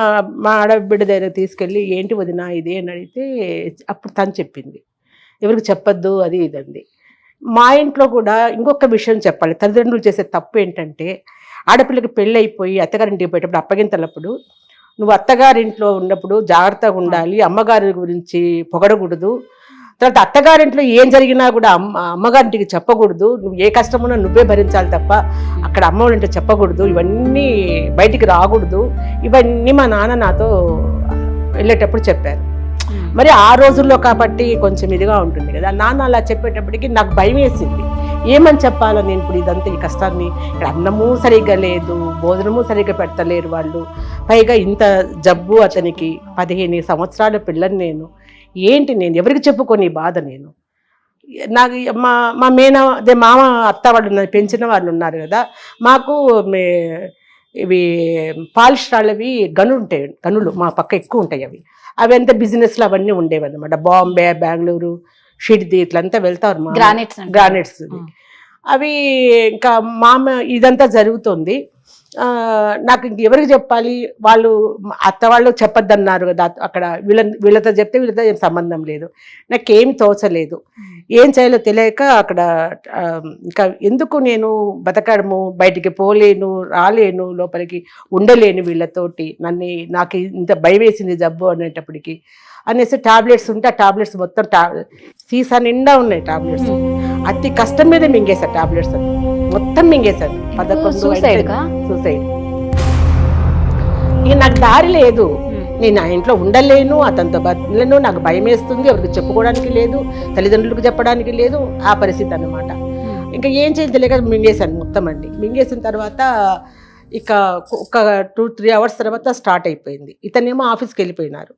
ఆడబిడ్డ దగ్గర తీసుకెళ్ళి ఏంటి వదినా ఇది అని అడిగితే అప్పుడు తను చెప్పింది, ఎవరికి చెప్పొద్దు అది ఇదండి. మా ఇంట్లో కూడా ఇంకొక విషయం చెప్పాలి, తల్లిదండ్రులు చేసే తప్పు ఏంటంటే, ఆడపిల్లకి పెళ్ళి అయిపోయి అత్తగారింటికి పోయేటప్పుడు అప్పగింతలప్పుడు నువ్వు అత్తగారింట్లో ఉన్నప్పుడు జాగ్రత్తగా ఉండాలి, అమ్మగారి గురించి పొగడకూడదు. తర్వాత అత్తగారింట్లో ఏం జరిగినా కూడా అమ్మగారింటికి చెప్పకూడదు, నువ్వు ఏ కష్టమున్నా నువ్వే భరించాలి తప్ప అక్కడ అమ్మ వాళ్ళంటే చెప్పకూడదు, ఇవన్నీ బయటికి రాకూడదు. ఇవన్నీ మా నాన్న నాతో వెళ్ళేటప్పుడు చెప్పారు. మరి ఆ రోజుల్లో కాబట్టి కొంచెం ఇదిగా ఉంటుంది కదా. నాన్న అలా చెప్పేటప్పటికి నాకు భయం వేసింది, ఏమని చెప్పాలో నేను ఇప్పుడు ఇదంతా ఈ కష్టాన్ని. ఇక్కడ అన్నము సరిగ్గా లేదు, భోజనము సరిగ్గా పెట్టలేరు వాళ్ళు, పైగా ఇంత జబ్బు అతనికి, 15 సంవత్సరాల పిల్లని నేను, ఏంటి నేను ఎవరికి చెప్పుకొని బాధ నేను. నాకు మా అదే మామ అత్త వాళ్ళు పెంచిన వాళ్ళు ఉన్నారు కదా, మాకు ఇవి పాలిష్ రాళ్ళవి గనులు మా పక్క ఎక్కువ ఉంటాయి. అవి అంతా బిజినెస్లు అవన్నీ ఉండేవి అనమాట. బాంబే, బెంగళూరు, షిడ్ది ఇట్లంతా వెళ్తారు గ్రానైట్స్. అవి ఇంకా ఇదంతా జరుగుతుంది. నాకు ఎవరికి చెప్పాలి, వాళ్ళు అత్త వాళ్ళు చెప్పొద్దన్నారు కదా, అక్కడ వీళ్ళతో చెప్తే వీళ్ళతో ఏం సంబంధం లేదు. నాకేమి తోచలేదు, ఏం చేయాలో తెలియక అక్కడ ఇంకా ఎందుకు నేను బతకడము, బయటికి పోలేను, రాలేను, లోపలికి ఉండలేను వీళ్ళతోటి, నాకు ఇంత భయం వేసింది జబ్బు అనేటప్పటికి అనేసి టాబ్లెట్స్ ఉంటే ఆ టాబ్లెట్స్ మొత్తం సీసా నిండా ఉన్నాయి టాబ్లెట్స్. అతి కష్టం మీద మింగేశారు టాబ్లెట్స్ మొత్తం మింగేశారు. 11 సూసైడ్. ఇక నాకు దారి లేదు, నేను ఆ ఇంట్లో ఉండలేను, అతనితో బతలేను, నాకు భయం వేస్తుంది, ఎవరికి చెప్పుకోవడానికి లేదు, తల్లిదండ్రులకు చెప్పడానికి లేదు, ఆ పరిస్థితి అన్నమాట. ఇంకా ఏం చేయలేక మింగేశాను మొత్తం అండి. మింగేసిన తర్వాత ఇక ఒక 2-3 అవర్స్ తర్వాత స్టార్ట్ అయిపోయింది. ఇతనేమో ఆఫీస్కి వెళ్ళిపోయినారు.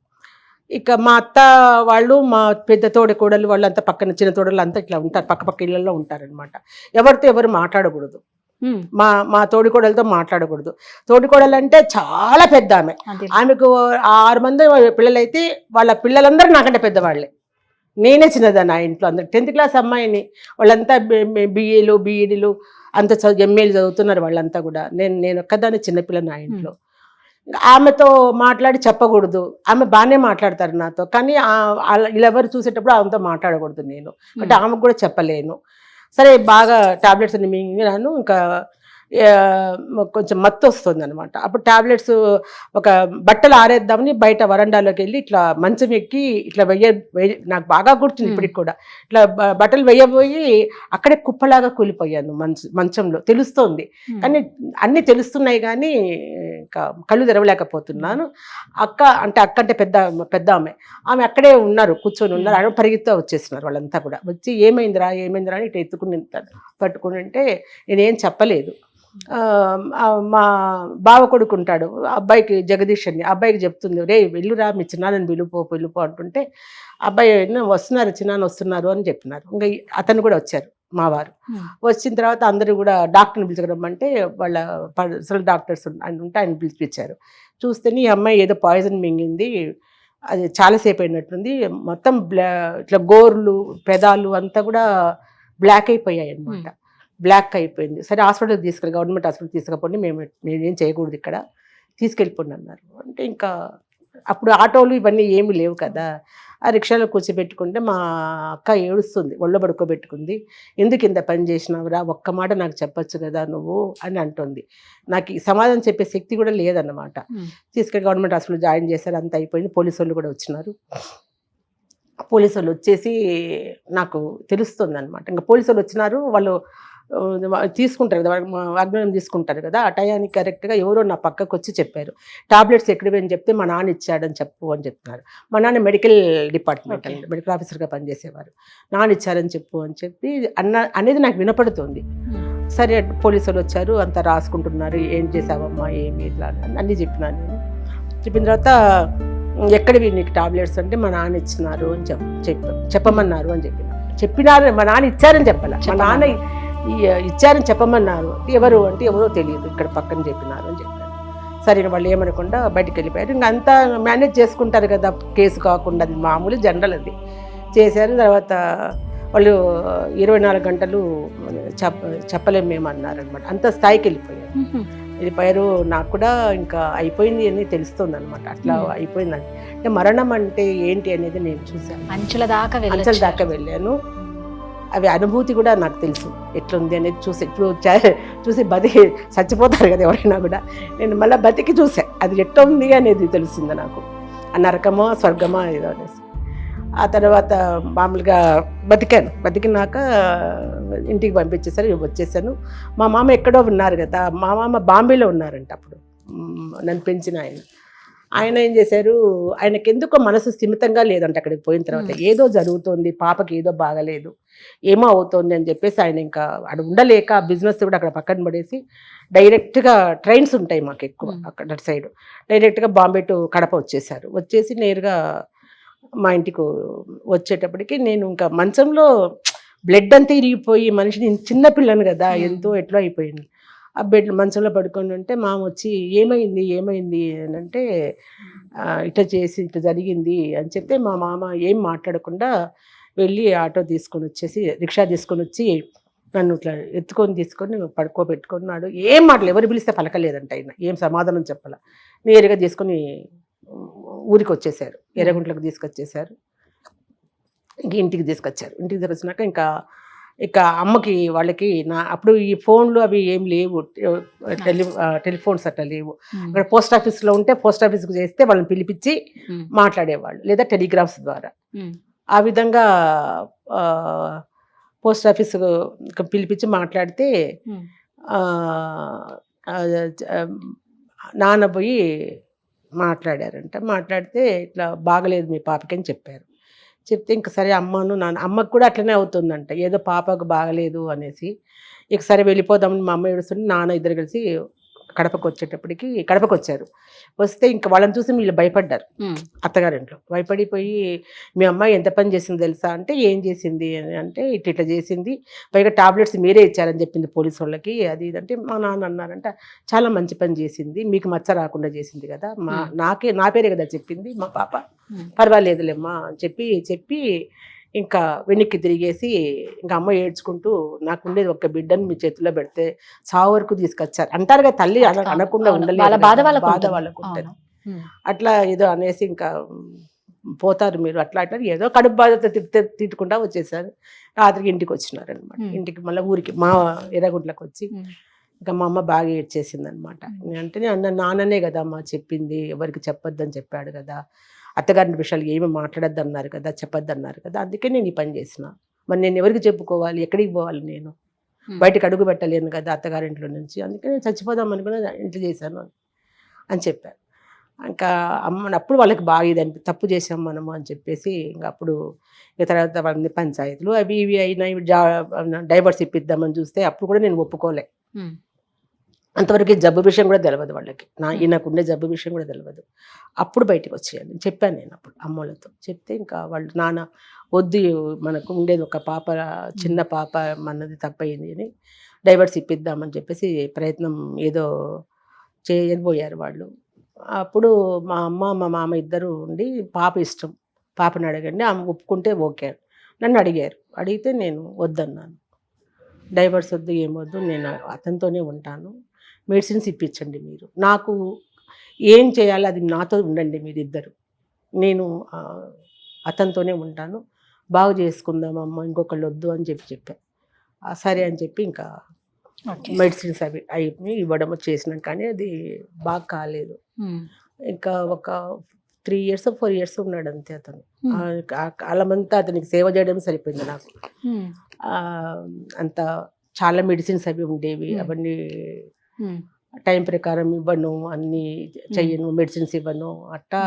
ఇక మా అత్త వాళ్ళు, మా పెద్ద తోడికోడలు వాళ్ళు అంతా పక్కన, చిన్న తోడలు అంతా ఇట్లా ఉంటారు, పక్క ఇళ్లలో ఉంటారనమాట. ఎవరితో ఎవరు మాట్లాడకూడదు, మా తోడికోడలతో మాట్లాడకూడదు. తోడికోడలు అంటే చాలా పెద్ద ఆమె, ఆమెకు 6 మంది పిల్లలైతే వాళ్ళ పిల్లలందరూ నాకంటే పెద్దవాళ్ళే. నేనే చిన్నదాన్ని ఆ ఇంట్లో. అందరు 10th క్లాస్ అమ్మాయిని, వాళ్ళంతా బిఏలు బీఈడీలు అంత ఎంఏలు చదువుతున్నారు వాళ్ళంతా కూడా. నేను ఒక్కదాన్ని చిన్నపిల్లని ఆ ఇంట్లో. ఆమెతో మాట్లాడి చెప్పకూడదు, ఆమె బాగానే మాట్లాడతారు నాతో, కానీ ఇలా ఎవరు చూసేటప్పుడు ఆమెతో మాట్లాడకూడదు నేను, అంటే ఆమెకు కూడా చెప్పలేను. సరే బాగా టాబ్లెట్స్ అన్ని మింగినాను. ఇంకా కొంచెం మత్తు వస్తుంది అనమాట. అప్పుడు టాబ్లెట్స్ ఒక బట్టలు ఆరేద్దామని బయట వరండాలోకి వెళ్ళి ఇట్లా మంచం ఎక్కి ఇట్లా నాకు బాగా గుర్తుంది ఇప్పటికి కూడా, ఇట్లా బట్టలు వెయ్యబోయి అక్కడే కుప్పలాగా కూలిపోయాను మంచంలో. తెలుస్తోంది కానీ అన్నీ తెలుస్తున్నాయి కానీ ఇంకా కళ్ళు తెరవలేకపోతున్నాను. అక్క అంటే పెద్ద ఆమె అక్కడే ఉన్నారు, కూర్చొని ఉన్నారు. ఆమె పరిగెత్తుతో వచ్చేస్తున్నారు వాళ్ళంతా కూడా. వచ్చి ఏమైందిరా అని ఇట్లా ఎత్తుకుని పట్టుకుని అంటే నేనేం చెప్పలేదు. మా బావ కొడుకుంటాడు, అబ్బాయికి జగదీష్ అని, అబ్బాయికి చెప్తుంది, రే వెళ్ళురా మీ చిన్నాన్నని పిలుపో అంటుంటే, అబ్బాయి వస్తున్నారు, చిన్నాన్న వస్తున్నారు అని చెప్పినారు. ఇంకా అతను కూడా వచ్చారు మా వారు. వచ్చిన తర్వాత అందరూ కూడా డాక్టర్ని పిలుచుకురమ్మంటే వాళ్ళ పర్సనల్ డాక్టర్స్ ఉంటే ఆయన పిలిపించారు. చూస్తేనే ఈ అమ్మాయి ఏదో పాయిజన్ మింగింది, అది చాలాసేపు అయినట్టుంది, మొత్తం ఇట్లా గోర్లు పెదాలు అంతా కూడా బ్లాక్ అయిపోయాయి అన్నమాట. బ్లాక్ అయిపోయింది. సరే హాస్పిటల్కి గవర్నమెంట్ హాస్పిటల్కి తీసుకుపోండి, మేమేం చేయకూడదు ఇక్కడ, తీసుకెళ్ళిపోండి అన్నారు. అంటే ఇంకా అప్పుడు ఆటోలు ఇవన్నీ ఏమి లేవు కదా, ఆ రిక్షాలో కూర్చోబెట్టుకుంటే మా అక్క ఏడుస్తుంది, ఒళ్ళో పడుకోబెట్టుకుంది. ఎందుకు ఇంత పని చేసినావురా, ఒక్క మాట నాకు చెప్పచ్చు కదా నువ్వు అని అంటుంది. నాకు ఈ సమాధానం చెప్పే శక్తి కూడా లేదన్నమాట. తీసుకెళ్ళి గవర్నమెంట్ హాస్పిటల్ జాయిన్ చేశారు, అంత అయిపోయింది. పోలీసు వాళ్ళు కూడా వచ్చినారు. పోలీసు వాళ్ళు వచ్చేసి నాకు తెలుస్తుంది అనమాట. ఇంకా పోలీసు వాళ్ళు వచ్చినారు, వాళ్ళు తీసుకుంటారు కదా, వాగ్దానం తీసుకుంటారు కదా, ఆ టయానికి కరెక్ట్గా ఎవరో నా పక్కకు వచ్చి చెప్పారు, టాబ్లెట్స్ ఎక్కడివి అని చెప్తే మా నాన్న ఇచ్చాడని చెప్పు అని చెప్తున్నారు. మా నాన్న మెడికల్ డిపార్ట్మెంట్ మెడికల్ ఆఫీసర్గా పనిచేసేవారు. నాన్న ఇచ్చారని చెప్పు అని చెప్పి అనేది నాకు వినపడుతుంది. సరే పోలీసు వాళ్ళు వచ్చారు, అంతా రాసుకుంటున్నారు, ఏం చేసావమ్మా ఏమి ఇట్లా అన్నీ చెప్పినాను. నేను చెప్పిన తర్వాత ఎక్కడివి నీకు టాబ్లెట్స్ అంటే మా నాన్న ఇచ్చినారు అని చెప్పమన్నారు అని చెప్పినారు. మా నాన్న ఇచ్చారని చెప్పాల, మా నాన్న ఇచ్చారని చెప్పమన్నారు. ఎవరు అంటే ఎవరో తెలియదు, ఇక్కడ పక్కన చెప్పినారు అని చెప్పారు. సరే వాళ్ళు ఏమనకుండా బయటికి వెళ్ళిపోయారు. ఇంకా అంతా మేనేజ్ చేసుకుంటారు కదా, కేసు కాకుండా, అది మామూలు జనరల్ అది చేశారు. తర్వాత వాళ్ళు 24 గంటలు చెప్పలేము మేము అన్నారనమాట. అంత స్థాయికి వెళ్ళిపోయారు. నాకు కూడా ఇంకా అయిపోయింది అని తెలుస్తుంది అనమాట. అట్లా అయిపోయిందండి. అంటే మరణం అంటే ఏంటి అనేది నేను చూశాను, అంచెల దాకా వెళ్ళాను. అవి అనుభూతి కూడా నాకు తెలుసు ఎట్లుంది అనేది చూసి బతికి చచ్చిపోతారు కదా ఎవరైనా కూడా, నేను మళ్ళీ బతికి చూసా అది ఎట్లా ఉంది అనేది తెలిసింది నాకు, ఆ నరకమో స్వర్గమో ఏదో అనేసి. ఆ తర్వాత మామూలుగా బతికినాక ఇంటికి పంపించేసారు, వచ్చేసాను. మా మామ ఎక్కడో ఉన్నారు కదా, మా మామ బాంబేలో ఉన్నారంట అప్పుడు, నన్ను పెంచిన ఆయన ఏం చేశారు, ఆయనకి ఎందుకో మనసు స్థిమితంగా లేదంట. అక్కడికి పోయిన తర్వాత ఏదో జరుగుతోంది, పాపకి ఏదో బాగలేదు, ఏమో అవుతోంది అని చెప్పేసి ఆయన ఇంకా అక్కడ ఉండలేక బిజినెస్ కూడా అక్కడ పక్కన పడేసి డైరెక్ట్గా ట్రైన్స్ ఉంటాయి మాకు ఎక్కువ అక్కడ సైడ్, డైరెక్ట్గా బాంబే టు కడప వచ్చేసి నేరుగా మా ఇంటికి వచ్చేటప్పటికి నేను ఇంకా మంచంలో బ్లడ్ అంతా ఇరిగిపోయి, మనిషిని చిన్నపిల్లను కదా ఎంతో ఎట్లా అయిపోయింది. ఆ మంచంలో పడుకొని ఉంటే మామ వచ్చి ఏమైంది అని అంటే, ఇట్లా జరిగింది అని చెప్తే మా మామ ఏం మాట్లాడకుండా వెళ్ళి ఆటో రిక్షా తీసుకొని వచ్చి నన్ను ఇట్లా తీసుకొని పడుకోబెట్టుకున్నాడు. ఏం మాటలు ఎవరు పిలిస్తే పలకలేదంట ఆయన, ఏం సమాధానం చెప్పాల. నేరుగా తీసుకొని ఊరికి వచ్చేసారు, ఎర్రగుంట్లకు తీసుకొచ్చేసారు. ఇంటికి తీసుకొచ్చినాక ఇంకా అమ్మకి వాళ్ళకి అప్పుడు ఈ ఫోన్లు అవి ఏం లేవు, టెలిఫోన్స్ అట్లా లేవు. అక్కడ పోస్ట్ ఆఫీస్లో ఉంటే పోస్ట్ ఆఫీస్కి చేస్తే వాళ్ళని పిలిపించి మాట్లాడేవాళ్ళు, లేదా టెలిగ్రాఫ్స్ ద్వారా. ఆ విధంగా పోస్ట్ ఆఫీస్ పిలిపించి మాట్లాడితే నాన్న పోయి మాట్లాడారంట. మాట్లాడితే ఇట్లా బాగలేదు మీ పాపకి అని చెప్పారు. చెప్తే ఇంక సరే అమ్మను నాన్న అమ్మకు కూడా అట్లనే అవుతుందంట, ఏదో పాపకు బాగలేదు అనేసి. ఇక సరే వెళ్ళిపోదామని మా అమ్మ ఏడుస్తుంటే నాన్న ఇద్దరు కలిసి కడపకు వచ్చారు. వస్తే ఇంకా వాళ్ళని చూసి వీళ్ళు భయపడ్డారు. అత్తగారింట్లో భయపడిపోయి మీ అమ్మాయి ఎంత పని చేసింది తెలుసా అంటే, ఏం చేసింది అని అంటే ఇట్లా చేసింది, పైగా టాబ్లెట్స్ మీరే ఇచ్చారని చెప్పింది పోలీసు వాళ్ళకి, అది ఇదంటే మా నాన్న అన్నారంట, చాలా మంచి పని చేసింది, మీకు మచ్చ రాకుండా చేసింది కదా, నా పేరే కదా చెప్పింది మా పాప, పర్వాలేదులేమ్మా అని చెప్పి ఇంకా వెనక్కి తిరిగేసి ఇంకా అమ్మ ఏడ్చుకుంటూ, నాకుండేది ఒక్క బిడ్డను మీ చేతిలో పెడితే చావు వరకు తీసుకొచ్చారు అంటారు కదా, తల్లి అనకుండా ఉండలేదు, బాధ వాళ్ళకు ఉంటుంది. అట్లా ఏదో అనేసి ఇంకా పోతారు మీరు అట్లా ఏదో కడుపు బాధతో తిట్టుకుంటా వచ్చేసారు. రాత్రికి ఇంటికి వచ్చినారు అనమాట. ఇంటికి మళ్ళీ ఊరికి మా ఎర్రగుంట్లకు వచ్చి ఇంకా మా అమ్మ బాగా ఏడ్చేసింది అనమాట. అంటే నాన్ననే కదా అమ్మ చెప్పింది, ఎవరికి చెప్పొద్దని చెప్పాడు కదా, అత్తగారి విషయాలు ఏమి మాట్లాడద్దు అన్నారు కదా, చెప్పొద్దు అన్నారు కదా, అందుకే నేను ఈ పని చేసిన. మరి నేను ఎవరికి చెప్పుకోవాలి, ఎక్కడికి పోవాలి, నేను బయటకు అడుగు పెట్టలేను కదా అత్తగారింట్లో నుంచి, అందుకే నేను చచ్చిపోదాం అనుకుని ఇంట్లో చేశాను అని చెప్పారు. ఇంకా అప్పుడు వాళ్ళకి బాగా ఇది తప్పు చేసాం మనము అని చెప్పేసి ఇంకా అప్పుడు ఇక తర్వాత వాళ్ళని పంచాయతీలు అవి ఇవి అయినా డైవర్స్ ఇప్పిద్దామని చూస్తే అప్పుడు కూడా నేను ఒప్పుకోలే. అంతవరకు జబ్బు విషయం కూడా తెలియదు వాళ్ళకి, ఈయనకుండే జబ్బు విషయం కూడా తెలియదు. అప్పుడు బయటకు వచ్చేయాలి చెప్పాను నేను అప్పుడు అమ్మోళ్ళతో. చెప్తే ఇంకా వాళ్ళు నాన్న వద్దు, మనకు ఉండేది ఒక పాప, చిన్న పాప, మనది తప్పయింది అని డైవర్స్ ఇప్పిద్దామని చెప్పేసి ప్రయత్నం ఏదో చేయబోయారు వాళ్ళు. అప్పుడు మా అమ్మ మా మామ ఇద్దరు ఉండి, పాప ఇష్టం, పాపని అడగండి, ఆమె ఒప్పుకుంటే ఓకే నన్ను అడిగారు. అడిగితే నేను వద్దన్నాను, డైవర్స్ వద్దు, ఏమొద్దు, నేను అతనితోనే ఉంటాను, మెడిసిన్స్ ఇప్పించండి, మీరు నాకు ఏం చేయాలో అది నాతో ఉండండి మీరిద్దరు, నేను అతనితోనే ఉంటాను, బాగు చేసుకుందాం అమ్మ, ఇంకొకళ్ళు వద్దు అని చెప్పాను. సరే అని చెప్పి ఇంకా మెడిసిన్స్ అవి ఇవ్వడం చేసినాం, కానీ అది బాగా కాలేదు. ఇంకా ఒక 3 years 4 years ఉన్నాడు అంతే అతను. కాలమంతా అతనికి సేవ చేయడం సరిపోయింది నాకు. అంత చాలా మెడిసిన్స్ అవి ఉండేవి, అవన్నీ టైం ప్రకారం ఇవ్వను, అన్నీ చెయ్యను, మెడిసిన్స్ ఇవ్వను, అట్టా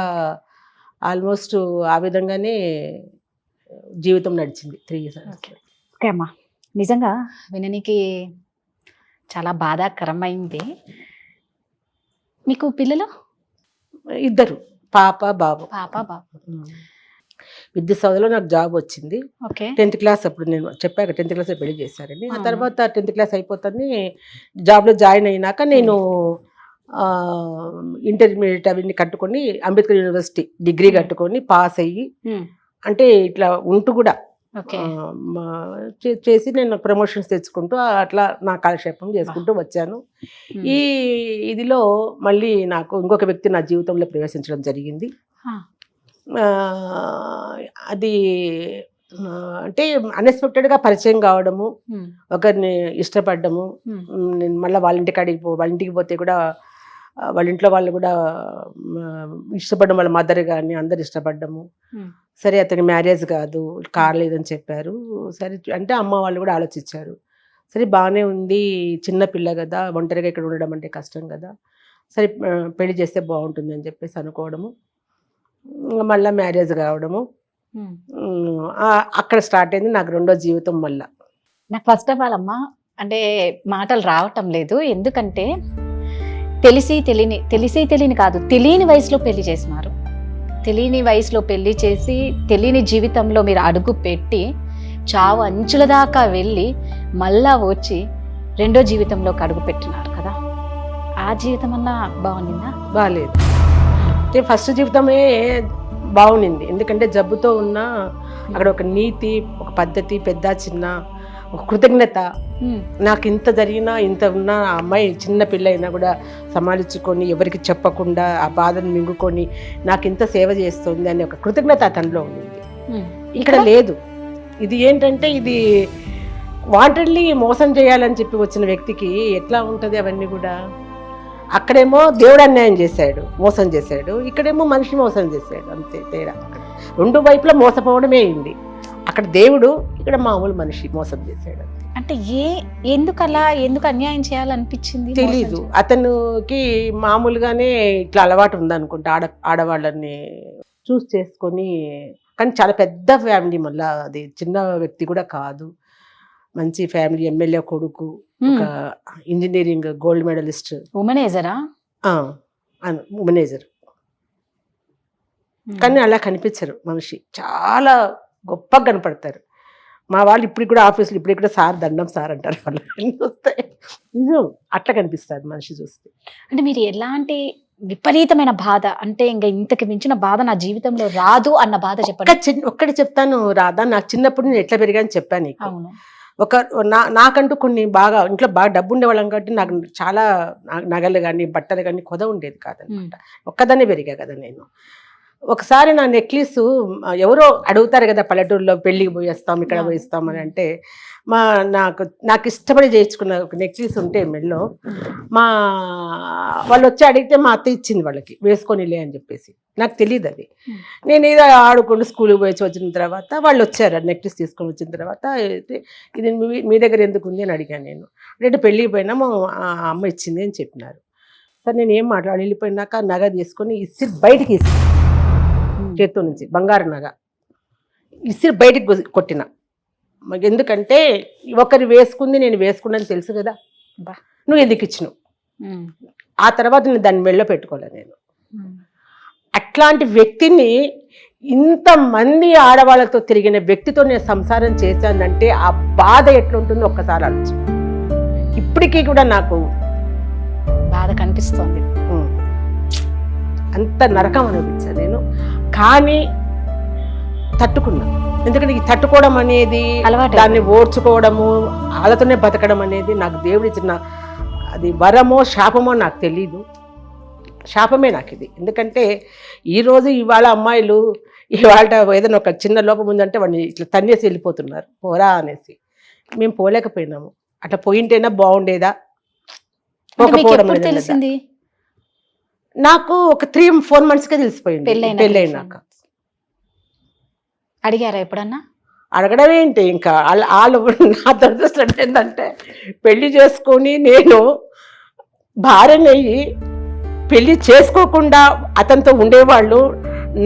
ఆల్మోస్ట్ ఆ విధంగానే జీవితం నడిచింది 3 years. ఓకే అమ్మా, నిజంగా విననికి చాలా బాధాకరమైంది. మీకు పిల్లలు? ఇద్దరు, పాప బాబు. విద్యుత్ సౌధలో నాకు జాబ్ వచ్చింది. 10th class అప్పుడు నేను చెప్పాక 10th class పెళ్లి చేశారని. ఆ తర్వాత 10th class అయిపోతుంది, జాబ్లో జాయిన్ అయినాక నేను ఇంటర్మీడియట్ అవన్నీ కట్టుకొని అంబేద్కర్ యూనివర్సిటీ డిగ్రీ కట్టుకొని పాస్ అయ్యి, అంటే ఇట్లా ఉంటూ కూడా చేసి నేను ప్రమోషన్స్ తెచ్చుకుంటూ అట్లా నా కాలక్షేపం చేసుకుంటూ వచ్చాను. ఈ ఇదిలో మళ్ళీ నాకు ఇంకొక వ్యక్తి నా జీవితంలో ప్రవేశించడం జరిగింది. అది అంటే అన్ఎక్స్పెక్టెడ్గా పరిచయం కావడము, ఒకరిని ఇష్టపడ్డము. నేను మళ్ళీ వాళ్ళ ఇంటికి పోతే కూడా వాళ్ళ ఇంట్లో వాళ్ళు కూడా ఇష్టపడడం, వాళ్ళ మదర్ కానీ అందరు ఇష్టపడ్డము. సరే అతని మ్యారేజ్ కాలేదని చెప్పారు. సరే అంటే అమ్మ వాళ్ళు కూడా ఆలోచించారు, సరే బాగానే ఉంది, చిన్న పిల్ల కదా, ఒంటరిగా ఇక్కడ ఉండడం అంటే కష్టం కదా, సరే పెళ్లి చేస్తే బాగుంటుంది అని చెప్పేసి అనుకోవడము, మళ్ళీ మ్యారేజ్ కావడము, అక్కడ స్టార్ట్ అయింది నాకు రెండో జీవితం. మళ్ళీ నాకు ఫస్ట్ ఆఫ్ ఆల్ అమ్మ అంటే మాటలు రావటం లేదు, ఎందుకంటే తెలిసి తెలియని కాదు, తెలియని వయసులో పెళ్లి చేసినారు. తెలియని వయసులో పెళ్లి చేసి తెలియని జీవితంలో మీరు అడుగు పెట్టి చావు అంచుల దాకా వెళ్ళి మళ్ళా వచ్చి రెండో జీవితంలోకి అడుగు పెట్టినారు కదా, ఆ జీవితం అన్నా బాగుండిందా? బాగాలేదు. అంటే ఫస్ట్ జీవితమే బాగుండింది, ఎందుకంటే జబ్బుతో ఉన్న అక్కడ ఒక నీతి, ఒక పద్ధతి, పెద్ద చిన్న ఒక కృతజ్ఞత, నాకు ఇంత జరిగినా ఇంత ఉన్నా ఆ అమ్మాయి చిన్న పిల్ల అయినా కూడా సమాలించుకొని ఎవరికి చెప్పకుండా ఆ బాధను మింగుకొని నాకు ఇంత సేవ చేస్తుంది అనే ఒక కృతజ్ఞత అతనిలో ఉండింది. ఇక్కడ లేదు. ఇది ఏంటంటే ఇది వాంటెడ్లీ మోసం చేయాలని చెప్పి వచ్చిన వ్యక్తికి ఎట్లా ఉంటుంది అవన్నీ కూడా. అక్కడేమో దేవుడు అన్యాయం చేశాడు, మోసం చేశాడు, ఇక్కడేమో మనిషి మోసం చేశాడు, అంతే తేడా. రెండు వైపులా మోసపోవడమే అయింది. అక్కడ దేవుడు, ఇక్కడ మామూలు మనిషి మోసం చేశాడు. అంటే అంటే ఎందుకు అన్యాయం చేయాలనిపించింది? తెలీదు. అతనికి మామూలుగానే ఇట్లా అలవాటు ఉందనుకుంటా, ఆడవాళ్ళని చూస్ చేసుకొని. కానీ చాలా పెద్ద ఫ్యామిలీ, మళ్ళా అది చిన్న వ్యక్తి కూడా కాదు, మంచి ఫ్యామిలీ. ఎమ్మెల్యే కొడుకు, ఒక ఇంజనీరింగ్ గోల్డ్ మెడలిస్ట్, ఉమెనేజరా? ఉమెనేజర్. కానీ అలా కనిపించరు మనిషి, చాలా గొప్పగా కనపడతారు. మా వాళ్ళు ఇప్పుడు కూడా ఆఫీసులో ఇప్పుడు కూడా సార్ దండం సార్ అంటారు వాళ్ళు చూస్తే. నిజం, అట్లా కనిపిస్తారు మనిషి చూస్తే. అంటే మీరు ఎలాంటి విపరీతమైన బాధ, అంటే ఇంకా ఇంతకు మించిన బాధ నా జీవితంలో రాదు అన్న బాధ చెప్పండి. ఒక్కటి చెప్తాను రాధా, నాకు చిన్నప్పుడు నేను ఎట్లా పెరిగాను చెప్పాను నీకు. అవును. నాకంటూ కొన్ని బాగా ఇంట్లో బాగా డబ్బు ఉండేవాళ్ళం కాబట్టి నాకు చాలా నగలు కానీ బట్టలు కానీ కొద ఉండేది కాదనమాట. ఒక్కదాన్నే పెరిగా కదా నేను. ఒకసారి నా నెక్లెస్ ఎవరో అడుగుతారు కదా పల్లెటూరులో, పెళ్ళికి పోయేస్తాం ఇక్కడ పోయిస్తాం అని అంటే, నాకు ఇష్టపడి చేయించుకున్న ఒక నెక్లెస్ ఉంటే మెల్లో, వాళ్ళు వచ్చి అడిగితే మా అత్త ఇచ్చింది వాళ్ళకి, వేసుకొనిలే అని చెప్పేసి. నాకు తెలియదు అది. నేను ఏదో ఆడుకుంటూ స్కూల్కి పోయి వచ్చిన తర్వాత వాళ్ళు వచ్చారు, నెక్లెస్ తీసుకొని వచ్చిన తర్వాత, ఇది మీ దగ్గర ఎందుకు ఉంది అని అడిగాను నేను. అంటే పెళ్ళికి పోయినాము, అమ్మ ఇచ్చింది అని చెప్పినారు. సరే నేను ఏం మాట్లాడి వెళ్ళిపోయినాక నగ తీసుకొని ఇసిరి బయటికి చేత్తో నుంచి బంగారు నగ ఇసిరి బయటికి కొట్టిన. ఎందుకంటే ఒకరు వేసుకుంది నేను వేసుకున్నాను తెలుసు కదా, నువ్వు ఎందుకు ఇచ్చినావు. ఆ తర్వాత నేను దాన్ని మెళ్ళో పెట్టుకోలే నేను. అట్లాంటి వ్యక్తిని, ఇంతమంది ఆడవాళ్ళతో తిరిగిన వ్యక్తితో నేను సంసారం చేశానంటే ఆ బాధ ఎట్లుంటుందో ఒక్కసారి ఆలోచన. ఇప్పటికీ కూడా నాకు బాధ కనిపిస్తోంది. అంత నరకం అనిపించాను నేను. కానీ తట్టుకున్నా. ఎందుకంటే ఈ తట్టుకోవడం అనేది, దాన్ని ఓడ్చుకోవడము, వాళ్ళతోనే బతకడం అనేది నాకు దేవుడు ఇచ్చిన, అది వరమో శాపమో నాకు తెలీదు. శాపమే నాకు ఇది. ఎందుకంటే ఈరోజు ఇవాళ అమ్మాయిలు ఇవాళ ఏదైనా ఒక చిన్న లోపం ఉందంటే వాడిని ఇట్లా తన్నేసి వెళ్ళిపోతున్నారు, పోరా అనేసి. మేము పోలేకపోయినాము. అట్లా పోయింటేనా బాగుండేదా. తెలిసింది నాకు ఒక 3-4 monthsకే తెలిసిపోయింది పెళ్ళైనాక. అడిగారా ఎప్పుడన్నా? అడగడం ఏంటి, ఇంకా వాళ్ళు నా దురదృష్టం ఏంటంటే, పెళ్లి చేసుకొని నేను భార్యనయ్యి పెళ్లి చేసుకోకుండా అతనితో ఉండేవాళ్ళు,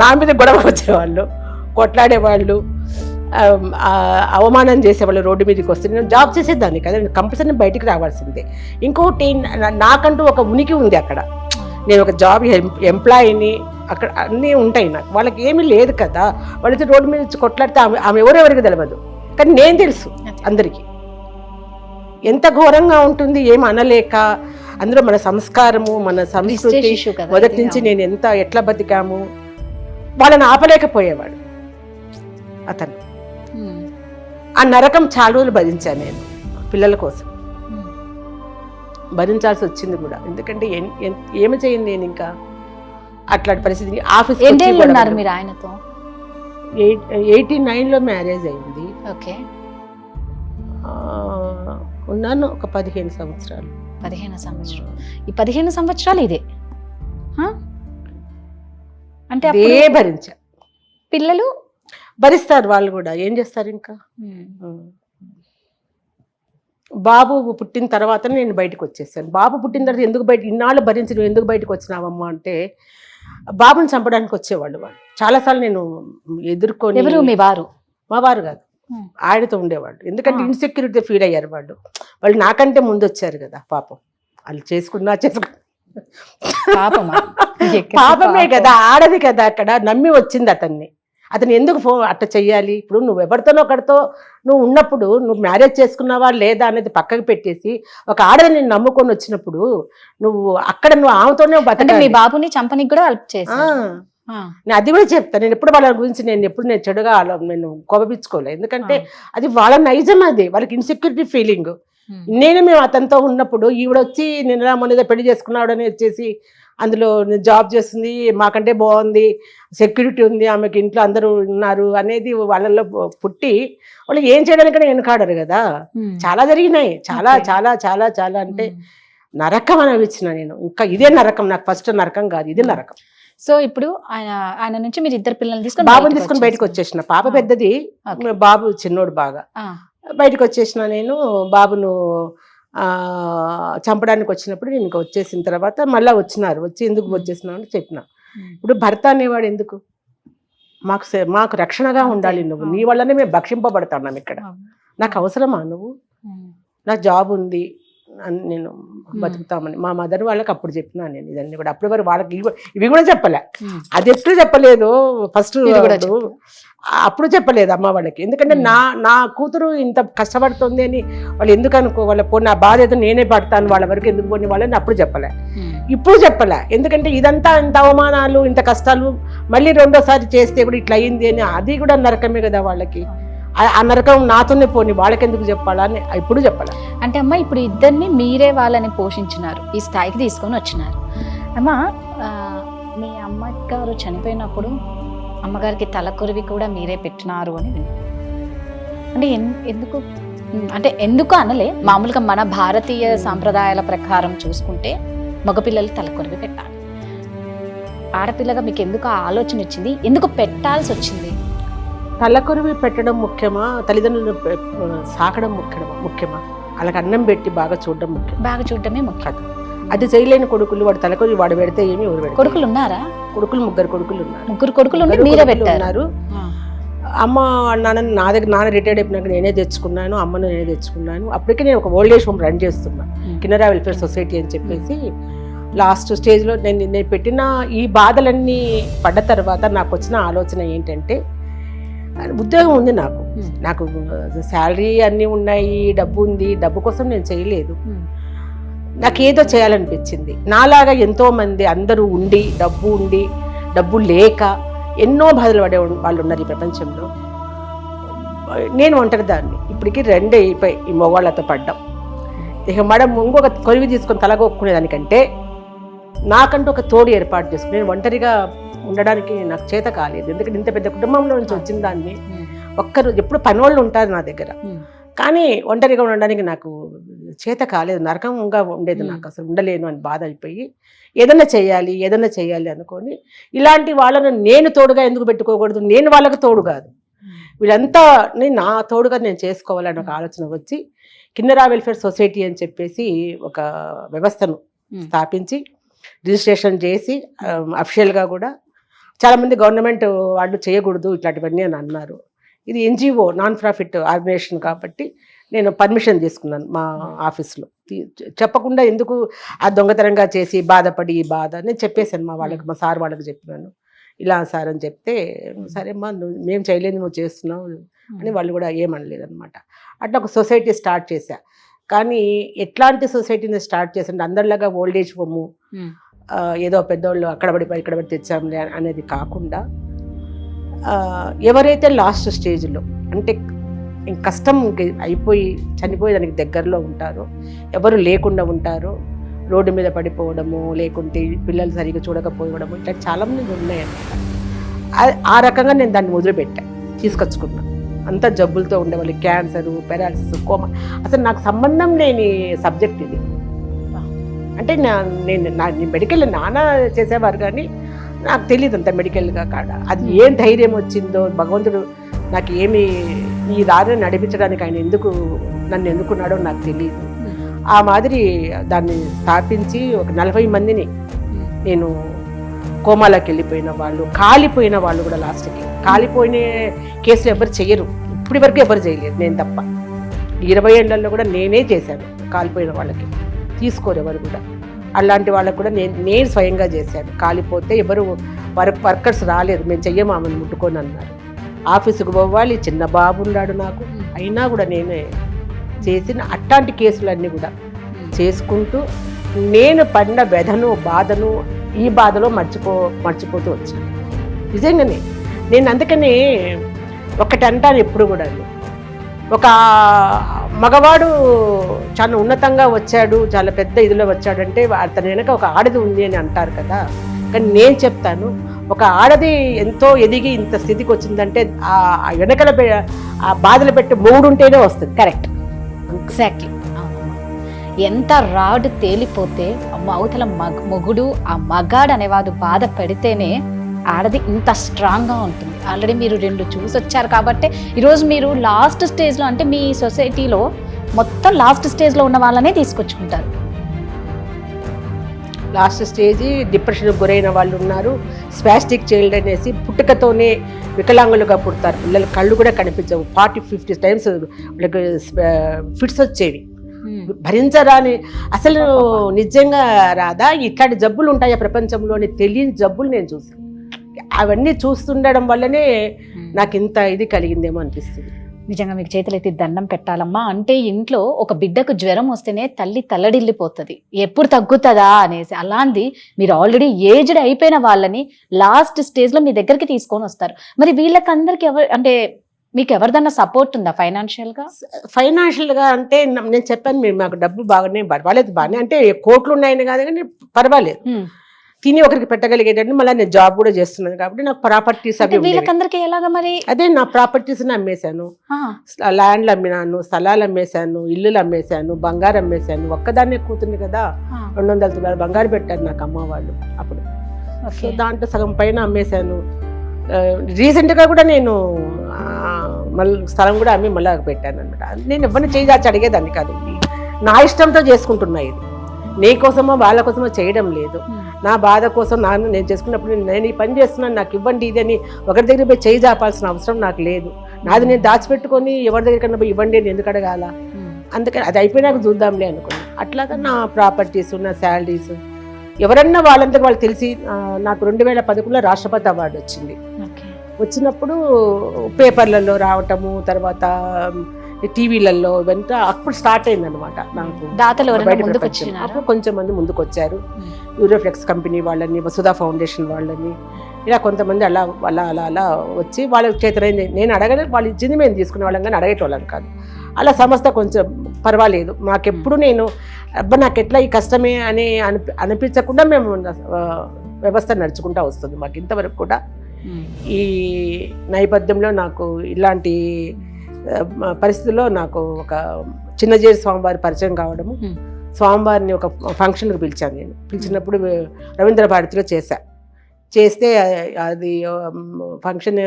నా మీద గొడవ వచ్చేవాళ్ళు, కొట్లాడేవాళ్ళు, అవమానం చేసేవాళ్ళు. రోడ్డు మీదకి వస్తే నేను జాబ్ చేసేదాన్ని కదా, నేను కంపల్సరీ బయటికి రావాల్సిందే. ఇంకోటి, నాకంటూ ఒక ఉనికి ఉంది అక్కడ. నేను ఒక జాబ్ ఎంప్లాయీని, అక్కడ అన్నీ ఉంటాయి నాకు. వాళ్ళకి ఏమీ లేదు కదా, వాళ్ళతో రోడ్డు మీద వచ్చి కొట్లాడితే ఆమె ఎవరెవరికి తెలియదు, కానీ నేను తెలుసు అందరికీ. ఎంత ఘోరంగా ఉంటుంది ఏం అనలేక. అందులో మన సంస్కారము, మన సంస్కృతి మొదటి నుంచి నేను ఎట్లా బతికాము, వాళ్ళని ఆపలేకపోయేవాడు అతను. ఆ నరకం చాలా రోజులు భరించాను నేను పిల్లల కోసం, భరించాల్సి వచ్చింది కూడా. ఎందుకంటే ఏమి చేయండి నేను, ఇంకా అట్లాంటి పరిస్థితి. ఆఫీస్ 89లో మ్యారేజ్ అయింది. ఓకే. ఉన్నాను ఒక 15 సంవత్సరాలు. 15 సంవత్సరాలు. ఈ 15 సంవత్సరాలు ఇదే అంటే భరించా. పిల్లలు భరిస్తారు, వాళ్ళు కూడా ఏం చేస్తారు. ఇంకా బాబు పుట్టిన తర్వాత నేను బయటకు వచ్చేసాను. బాబు పుట్టిన తర్వాత ఎందుకు ఇన్నాళ్ళు భరించి నువ్వు ఎందుకు బయటకు వచ్చినావమ్మా అంటే, బాబుని చంపడానికి వచ్చేవాళ్ళు వాళ్ళు. చాలాసార్లు నేను ఎదుర్కొని. ఎవరు మీ వారు? మా వారు కాదు, ఆయనతో ఉండేవాళ్ళు. ఎందుకంటే ఇన్సెక్యూరిటీ ఫీల్ అయ్యారు వాళ్ళు నాకంటే ముందు వచ్చారు కదా. పాపం వాళ్ళు పాపమే కదా, ఆడది కదా, అక్కడ నమ్మి వచ్చింది అతన్ని. అతను ఎందుకు అట్లా చెయ్యాలి? ఇప్పుడు నువ్వు ఎవరితోనో ఒకరితో నువ్వు ఉన్నప్పుడు, నువ్వు మ్యారేజ్ చేసుకున్నావా లేదా అనేది పక్కకు పెట్టేసి, ఒక ఆడది నేను నమ్ముకొని వచ్చినప్పుడు నువ్వు ఆమెతోనే బతకాలి. మీ బాబుని చంపనికి కూడా హెల్ప్ చేసా. నేను అది కూడా చెప్తాను. నేను ఎప్పుడు వాళ్ళ గురించి నేను చెడుగా నేను కోపించుకోలేదు. ఎందుకంటే అది వాళ్ళ నైజం, అది వాళ్ళకి ఇన్సెక్యూరిటీ ఫీలింగ్. మేము అతనితో ఉన్నప్పుడు ఈవిడొచ్చి నిన్న మొన్న పెళ్లి చేసుకున్నాడు అని వచ్చేసి, అందులో జాబ్ చేస్తుంది, మాకంటే బాగుంది, సెక్యూరిటీ ఉంది, ఆమెకి ఇంట్లో అందరూ ఉన్నారు అనేది వాళ్ళల్లో పుట్టి వాళ్ళు ఏం చేయడానికైనా వెనుకాడరు కదా. చాలా జరిగినాయి, చాలా చాలా చాలా చాలా అంటే నరకం అనిపించిన నేను. ఇంకా ఇదే నరకం నాకు, ఫస్ట్ నరకం కాదు, ఇది నరకం. సో ఇప్పుడు ఆయన నుంచి మీరు 2 పిల్లల్ని తీసుకొని బాబుని తీసుకొని బయటకు వచ్చేసిన. పాప పెద్దది, బాబు చిన్నోడు బాగా. బయటకు వచ్చేసిన నేను బాబును చంపడానికి వచ్చినప్పుడు నేను ఇంకా వచ్చేసిన తర్వాత మళ్ళీ వచ్చినారు, వచ్చి ఎందుకు వచ్చేసినావు అని చెప్పిన. ఇప్పుడు భర్త అనేవాడు ఎందుకు, మాకు రక్షణగా ఉండాలి, నువ్వు నీ వల్లనే మేము భక్షింపబడతాం ఇక్కడ, నాకు అవసరమా నువ్వు, నా జాబ్ ఉంది, నేను బతుకుతామని మా మదర్ వాళ్ళకి అప్పుడు చెప్పినా నేను ఇదన్నీ కూడా. అప్పటి వరకు వాళ్ళకి ఇవి కూడా చెప్పలే, అది ఎప్పుడు చెప్పలేదు ఫస్ట్, అప్పుడు చెప్పలేదు అమ్మ వాళ్ళకి. ఎందుకంటే నా కూతురు ఇంత కష్టపడుతుంది అని వాళ్ళు ఎందుకు అనుకోవాలి, పోనీ నా బాధ ఏదో నేనే పడతాను వాళ్ళ వరకు ఎందుకు పోనీ వాళ్ళని అప్పుడు చెప్పలే, ఇప్పుడు చెప్పలే. ఎందుకంటే ఇదంతా ఇంత అవమానాలు ఇంత కష్టాలు మళ్ళీ రెండోసారి చేస్తే కూడా ఇట్లా అయ్యింది అని, అది కూడా నరకమే కదా వాళ్ళకి. ఆ నరకం నాతోనే పోనీ వాళ్ళకి ఎందుకు చెప్పాలా అని ఇప్పుడు చెప్పాలి. అంటే అమ్మ ఇప్పుడు ఇద్దరిని మీరే వాళ్ళని పోషించినారు, ఈ స్థాయికి తీసుకొని వచ్చినారు. అమ్మ మీ అమ్మగారు చనిపోయినప్పుడు అమ్మగారికి తలకొరివి కూడా మీరే పెట్టినారు అని విన్నాను. అంటే ఎందుకు, అంటే ఎందుకు అనలే, మామూలుగా మన భారతీయ సాంప్రదాయాల ప్రకారం చూసుకుంటే మగపిల్లలు తలకొరివి పెట్టాలి. ఆడపిల్లగా మీకు ఎందుకు ఆ ఆలోచన వచ్చింది, ఎందుకు పెట్టాల్సి వచ్చింది? తలకొరివి పెట్టడం ముఖ్యమా, తల్లిదండ్రులను సాకడం ముఖ్యమా, వాళ్ళకి అన్నం పెట్టి బాగా చూడడం ముఖ్యం? బాగా చూడటమే ముఖ్యం. అది చేయలేని కొడుకులు వాడు తలకొరి వాడు పెడితే ఏమి ఎవరు పెడతారు? కొడుకులు ఉన్నారా? ముగ్గురు కొడుకులు ఉన్నారు. ముగ్గురు కొడుకులు మీరే పెట్టారు. అమ్మ నాన్న రిటైర్డ్ అయిపోయినాక నేనే తెచ్చుకున్నాను, అమ్మను నేనే తెచ్చుకున్నాను. అప్పటికే నేను ఒక ఓల్డ్ ఏజ్ హోమ్ రన్ చేస్తున్నా, కిన్నెరా వెల్ఫేర్ సొసైటీ అని చెప్పేసి. లాస్ట్ స్టేజ్లో నేను పెట్టిన ఈ బాధలన్నీ పడ్డ తర్వాత నాకు వచ్చిన ఆలోచన ఏంటంటే, ఉద్యోగం ఉంది నాకు శాలరీ అన్నీ ఉన్నాయి, డబ్బు ఉంది, డబ్బు కోసం నేను చేయలేదు, నాకేదో చేయాలనిపించింది. నాలాగా ఎంతో మంది అందరూ ఉండి డబ్బు లేక ఎన్నో బాధలు పడే వాళ్ళు ఉన్నారు ఈ ప్రపంచంలో. నేను ఒంటరిదాన్ని, ఇప్పటికీ 2 అయిపోయి ఈ మగవాళ్ళతో పడ్డాం. ఇక ఇంకొక కొరివి తీసుకొని తలగొక్కునేదానికంటే నాకంటూ ఒక తోడు ఏర్పాటు చేసుకుని నేను ఒంటరిగా ఉండడానికి నాకు చేత కాలేదు. ఎందుకంటే ఇంత పెద్ద కుటుంబంలో నుంచి వచ్చిన దాన్ని, ఒక్కరు ఎప్పుడు పనివాళ్ళు ఉంటారు నా దగ్గర, కానీ ఒంటరిగా ఉండడానికి నాకు చేత కాలేదు, నరకంగా ఉండేది నాకు, అసలు ఉండలేను అని బాధ అయిపోయి ఏదన్నా చేయాలి అనుకొని, ఇలాంటి వాళ్ళను నేను తోడుగా ఎందుకు పెట్టుకోకూడదు, నేను వాళ్ళకి తోడు కాదు, వీళ్ళంతా నా తోడుగా నేను చేసుకోవాలని ఒక ఆలోచన వచ్చి కిన్నెరా వెల్ఫేర్ సొసైటీ అని చెప్పేసి ఒక వ్యవస్థను స్థాపించి రిజిస్ట్రేషన్ చేసి అఫిషియల్గా కూడా చాలామంది గవర్నమెంట్ వాళ్ళు చేయకూడదు ఇట్లాంటివన్నీ అని అన్నారు. ఇది NGO నాన్ ప్రాఫిట్ ఆర్గనైజేషన్ కాబట్టి నేను పర్మిషన్ తీసుకున్నాను మా ఆఫీస్లో. చెప్పకుండా ఎందుకు ఆ దొంగతనంగా చేసి బాధపడి ఈ బాధ నేను చెప్పేశాను మా వాళ్ళకి, మా సార్ వాళ్ళకి చెప్పినాను, ఇలా సార్ అని చెప్తే సరేమ్మా మేము చేయలేదు నువ్వు చేస్తున్నావు అని వాళ్ళు కూడా ఏమనలేదు అనమాట. అట్లా ఒక సొసైటీ స్టార్ట్ చేశా. కానీ ఎట్లాంటి సొసైటీని స్టార్ట్ చేసంటే అందరిలాగా ఓల్డ్ ఏజ్ హోము ఏదో పెద్దోళ్ళు అక్కడ పడి తెచ్చాంలే అనేది కాకుండా, ఎవరైతే లాస్ట్ స్టేజ్లో అంటే కష్టం అయిపోయి చనిపోయేదానికి దగ్గరలో ఉంటారో, ఎవరు లేకుండా ఉంటారో, రోడ్డు మీద పడిపోవడము, లేకుంటే పిల్లలు సరిగ్గా చూడకపోవడము, ఇట్లా చాలామంది ఉన్నాయన్నమాట. ఆ రకంగా నేను దాన్ని వదిలిపెట్టా, తీసుకొచ్చుకున్నాను. అంతా జబ్బులతో ఉండేవాళ్ళు, క్యాన్సరు, పెరాలసిస్, కోమా, అసలు నాకు సంబంధం లేని సబ్జెక్ట్ ఇది. అంటే నేను మెడికల్ నాన్న చేసేవారు కానీ నాకు తెలియదు అంత మెడికల్గా కాడ. అది ఏం ధైర్యం వచ్చిందో భగవంతుడు నాకు ఏమి ఈ దారిని నడిపించడానికి ఆయన నన్ను ఎందుకున్నాడో నాకు తెలియదు. ఆ మాదిరి దాన్ని స్థాపించి ఒక 40 మందిని, నేను కోమాలోకి వెళ్ళిపోయిన వాళ్ళు, కాలిపోయిన వాళ్ళు కూడా, లాస్ట్కి కాలిపోయిన కేసులు ఎవరు చెయ్యరు, ఇప్పటి వరకు ఎవరు చేయలేదు నేను తప్ప. 20 ఏళ్లలో కూడా నేనే చేశాను కాలిపోయిన వాళ్ళకి, తీసుకోరు ఎవరు కూడా. అలాంటి వాళ్ళకు కూడా నేను స్వయంగా చేశాను. కాలిపోతే ఎవరు వర్కర్స్ రాలేదు, మేము చెయ్యము ఆమెను ముట్టుకొని అన్నారు. ఆఫీసుకు పోవాలి, చిన్న బాబు ఉన్నాడు నాకు, అయినా కూడా నేనే చేసిన అట్లాంటి కేసులన్నీ కూడా చేసుకుంటూ నేను పడిన వ్యధను బాధను ఈ బాధలో మర్చిపోతూ వచ్చాను. నిజంగానే నేను అందుకనే ఒకటి అంటాను ఎప్పుడు కూడా, ఒక మగవాడు చాలా ఉన్నతంగా వచ్చాడు, చాలా పెద్ద ఇదిలో వచ్చాడంటే అతని వెనక ఒక ఆడది ఉంది అని అంటారు కదా. కానీ నేను చెప్తాను, ఒక ఆడది ఎంతో ఎదిగి ఇంత స్థితికి వచ్చిందంటే ఆ వెనకల ఆ బాధలు పెట్టి మొగుడుంటేనే వస్తుంది. Correct, exactly. ఎంత రాడ్ తేలిపోతే అవతల మొగుడు, ఆ మగాడు అనేవాడు బాధ పెడితేనే ఆడది ఇంత స్ట్రాంగ్గా ఉంటుంది. ఆల్రెడీ మీరు 2 చూసి వచ్చారు కాబట్టి ఈరోజు మీరు లాస్ట్ స్టేజ్లో, అంటే మీ సొసైటీలో మొత్తం లాస్ట్ స్టేజ్లో ఉన్న వాళ్ళనే తీసుకొచ్చుకుంటారు. లాస్ట్ స్టేజ్ డిప్రెషన్కి గురైన వాళ్ళు ఉన్నారు. స్పాస్టిక్ చైల్డ్ అనేసి పుట్టుకతోనే వికలాంగులుగా పుడతారు. పిల్లలు కళ్ళు కూడా కనిపించవు. 40-50 టైమ్స్ వాళ్ళకి ఫిట్స్ వచ్చేవి. భరించరాని, అసలు నిజంగా రాదా ఇట్లాంటి జబ్బులు ఉంటాయా ప్రపంచంలో అని తెలియని జబ్బులు నేను చూసాను. అవన్నీ చూస్తుండడం వల్లనే నాకు ఇంత ఇది కలిగిందేమో అనిపిస్తుంది. నిజంగా మీకు చేతులైతే దండం పెట్టాలమ్మా. అంటే ఇంట్లో ఒక బిడ్డకు జ్వరం వస్తేనే తల్లి తల్లడిల్లిపోతుంది, ఎప్పుడు తగ్గుతుందా అనేసి. అలాంటి మీరు ఆల్రెడీ ఏజ్డ్ అయిపోయిన వాళ్ళని లాస్ట్ స్టేజ్లో మీ దగ్గరికి తీసుకొని వస్తారు. మరి వీళ్ళకందరికి అంటే మీకు ఎవరిదన్నా సపోర్ట్ ఉందా ఫైనాన్షియల్గా అంటే నేను చెప్పాను, మీరు మాకు డబ్బు బాగానే పర్వాలేదు, బాగానే అంటే కోట్లు ఉన్నాయని కాదు కానీ పర్వాలేదు, తిని ఒకరికి పెట్టగలిగేటట్టు. మళ్ళీ నేను జాబ్ కూడా చేస్తున్నాను కాబట్టి నాకు ప్రాపర్టీస్ అవి వీళ్ళకందరికి ఎలాగా మరి? అదే నా ప్రాపర్టీస్ అమ్మేశాను, ల్యాండ్లు అమ్మినాను, స్థలాలు అమ్మేశాను, ఇల్లులు అమ్మేశాను, బంగారం అమ్మేశాను. ఒక్కదాన్నే కూతుర్ని కదా, 200 తులాలు బంగారు పెట్టారు నాకు అమ్మ వాళ్ళు అప్పుడు. సో దాంట్లో సగం పైన అమ్మేశాను. రీసెంట్గా కూడా నేను మళ్ళీ స్థలం కూడా అమ్మి మళ్ళీ పెట్టాను అనమాట. నేను ఎవరిని చేసి అడిగేదాన్ని కాదు, నా ఇష్టంతో చేసుకుంటున్నా. ఇది నీ కోసమో వాళ్ళ కోసమో చేయడం లేదు, నా బాధ కోసం నేను చేసుకున్నప్పుడు నేను ఈ పని చేస్తున్నాను, నాకు ఇవ్వండి ఇది అని ఒకరి దగ్గర పోయి చేయి చాపాల్సిన అవసరం నాకు లేదు. నాది నేను దాచిపెట్టుకొని ఎవరి దగ్గర పోయి ఇవ్వండి అని ఎందుకు అడగాల? అందుకని అది అయిపోయినాక చూద్దాంలే అనుకున్నాను. అట్లాగా నా ప్రాపర్టీస్, నా శాలరీస్ ఎవరన్నా వాళ్ళంతకు వాళ్ళు తెలిసి నాకు 2011లో రాష్ట్రపతి అవార్డు వచ్చింది. వచ్చినప్పుడు పేపర్లలో రావటము, తర్వాత టీవీలలో ఇవంతా అప్పుడు స్టార్ట్ అయింది అనమాట. నాకు అప్పుడు కొంచెం మంది ముందుకు వచ్చారు. యూరోఫ్లెక్స్ కంపెనీ వాళ్ళని, వసుధా ఫౌండేషన్ వాళ్ళని, ఇలా కొంతమంది అలా అలా అలా అలా వచ్చి వాళ్ళ చేతనైంది. నేను అడగలేదు, వాళ్ళు ఇచ్చింది మేము తీసుకునే వాళ్ళం కానీ అడగేటోళ్ళం కాదు. అలా సంస్థ కొంచెం పర్వాలేదు. నాకెప్పుడు నేను అబ్బా నాకు ఎట్లా ఈ కష్టమే అని అనిపించకుండా మేము వ్యవస్థ నడుచుకుంటూ వస్తుంది మాకు ఇంతవరకు కూడా. ఈ నేపథ్యంలో నాకు ఇలాంటి పరిస్థితుల్లో నాకు ఒక చిన్నజేరి స్వామివారి పరిచయం కావడము, స్వామివారిని ఒక ఫంక్షన్కి పిలిచాను. నేను పిలిచినప్పుడు రవీంద్ర భారతిలో చేస్తే అది ఫంక్షన్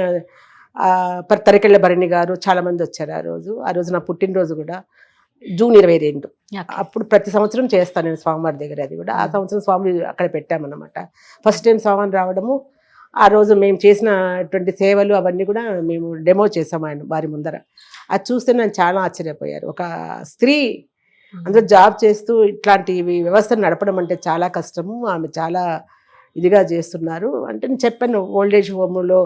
తరికెళ్ళ భరణి గారు చాలామంది వచ్చారు ఆ రోజు నా పుట్టినరోజు కూడా జూన్ 22. అప్పుడు ప్రతి సంవత్సరం చేస్తాను నేను స్వామివారి దగ్గర. అది కూడా ఆ సంవత్సరం స్వామి అక్కడ పెట్టామన్నమాట. ఫస్ట్ టైం స్వామిని రావడము, ఆ రోజు మేము చేసినటువంటి సేవలు అవన్నీ కూడా మేము డెమో చేసాం ఆయన వారి ముందర. అది చూస్తే నేను చాలా ఆశ్చర్యపోయారు. ఒక స్త్రీ అందరూ జాబ్ చేస్తూ ఇట్లాంటి వ్యవస్థను నడపడం అంటే చాలా కష్టము, ఆమె చాలా ఇదిగా చేస్తున్నారు అంటే నేను చెప్పాను. ఓల్డేజ్ హోమ్లో